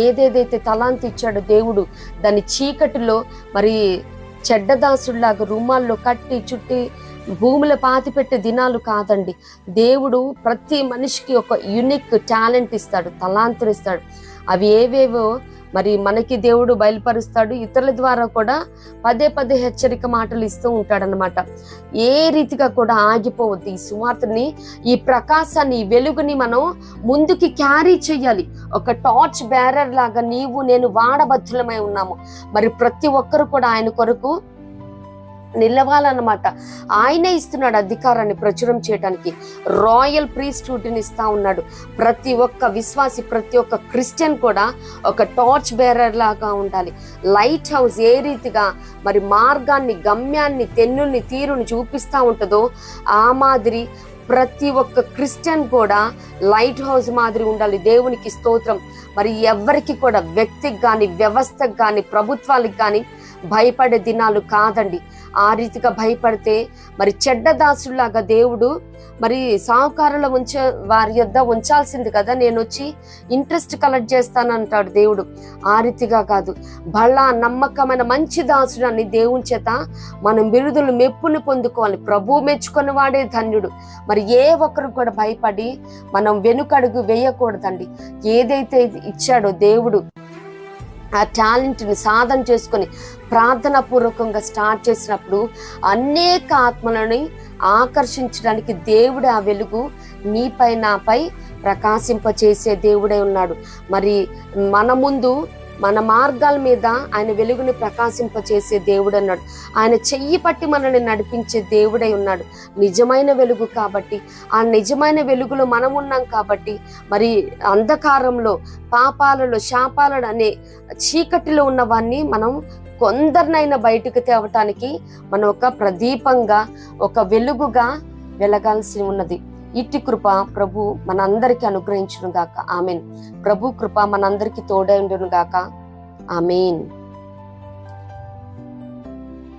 ఏదేదైతే తలాంతి ఇచ్చాడో దేవుడు దాని చీకటిలో మరి చెడ్డదాసుల్లాగా రుమాల్లో కట్టి చుట్టి భూమిలో పాతిపెట్టే దినాలు కాదండి. దేవుడు ప్రతి మనిషికి ఒక యూనిక్ టాలెంట్ ఇస్తాడు, తలాంతులు ఇస్తాడు. అవి ఏవేవో మరి మనకి దేవుడు బయలుపరుస్తాడు. ఇతరుల ద్వారా కూడా పదే పదే హెచ్చరిక మాటలు ఇస్తూ ఉంటాడనమాట. ఏ రీతిగా కూడా ఆగిపోవద్దు. ఈ సువార్తని, ఈ ప్రకాశాన్ని, ఈ వెలుగుని మనం ముందుకి క్యారీ చేయాలి. ఒక టార్చ్ బ్యారర్ లాగా నీవు నేను వాడబద్ధులమై ఉన్నాము. మరి ప్రతి ఒక్కరు కూడా ఆయన కొరకు నిలవాలన్నమాట. ఆయనే ఇస్తున్నాడు అధికారాన్ని ప్రచురం చేయడానికి. రాయల్ ప్రీస్ట్హుడ్ని ఇస్తా ఉన్నాడు. ప్రతి ఒక్క విశ్వాసి, ప్రతి ఒక్క క్రిస్టియన్ కూడా ఒక టార్చ్ బేరర్ లాగా ఉండాలి. లైట్ హౌస్ ఏ రీతిగా మరి మార్గాన్ని, గమ్యాన్ని, తెన్నుల్ని, తీరుని చూపిస్తూ ఉంటుందో ఆ మాదిరి ప్రతి ఒక్క క్రిస్టియన్ కూడా లైట్ హౌస్ మాదిరి ఉండాలి. దేవునికి స్తోత్రం. మరి ఎవరికి కూడా, వ్యక్తికి కానీ, వ్యవస్థకు కానీ, ప్రభుత్వాలకు కానీ భయపడే దినాలు కాదండి. ఆ రీతిగా భయపడితే మరి చెడ్డదాసుల్లాగా దేవుడు మరి సాహుకారుల వారి యొద్ద ఉంచాల్సింది కదా. నేను వచ్చి ఇంట్రెస్ట్ కలెక్ట్ చేస్తానంటాడు దేవుడు. ఆ రీతిగా కాదు, బలా నమ్మకమైన మంచి దాసుడు అని దేవుని చేత మనం బిరుదులు, మెప్పుని పొందుకోవాలి. ప్రభు మెచ్చుకున్న వాడే ధన్యుడు. మరి ఏ ఒక్కరు కూడా భయపడి మనం వెనుకడుగు వేయకూడదండి. ఏదైతే ఇచ్చాడో దేవుడు ఆ టాలెంట్ని సాధన చేసుకొని ప్రార్థనా పూర్వకంగా స్టార్ట్ చేసినప్పుడు అనేక ఆత్మలని ఆకర్షించడానికి దేవుడు ఆ వెలుగు నీపై, నాపై ప్రకాశింపచేసే దేవుడై ఉన్నాడు. మరి మన ముందు, మన మార్గాల మీద ఆయన వెలుగుని ప్రకాశింపచేసే దేవుడు అన్నాడు. ఆయన చెయ్యి పట్టి మనల్ని నడిపించే దేవుడై ఉన్నాడు. నిజమైన వెలుగు కాబట్టి, ఆ నిజమైన వెలుగులో మనం ఉన్నాం కాబట్టి మరి అంధకారంలో, పాపాలలో, శాపాలలో అనే చీకటిలో ఉన్నవాన్ని మనం కొందరినైనా బయటకు తేవటానికి మనం ఒక ప్రదీపంగా, ఒక వెలుగుగా వెలగాల్సి ఉన్నది. ఇట్టి కృప ప్రభు మనందరికీ అనుగ్రహించును గాక. ఆమెన్. ప్రభు కృప మనందరికీ తోడై ఉండును గాక. ఆమెన్.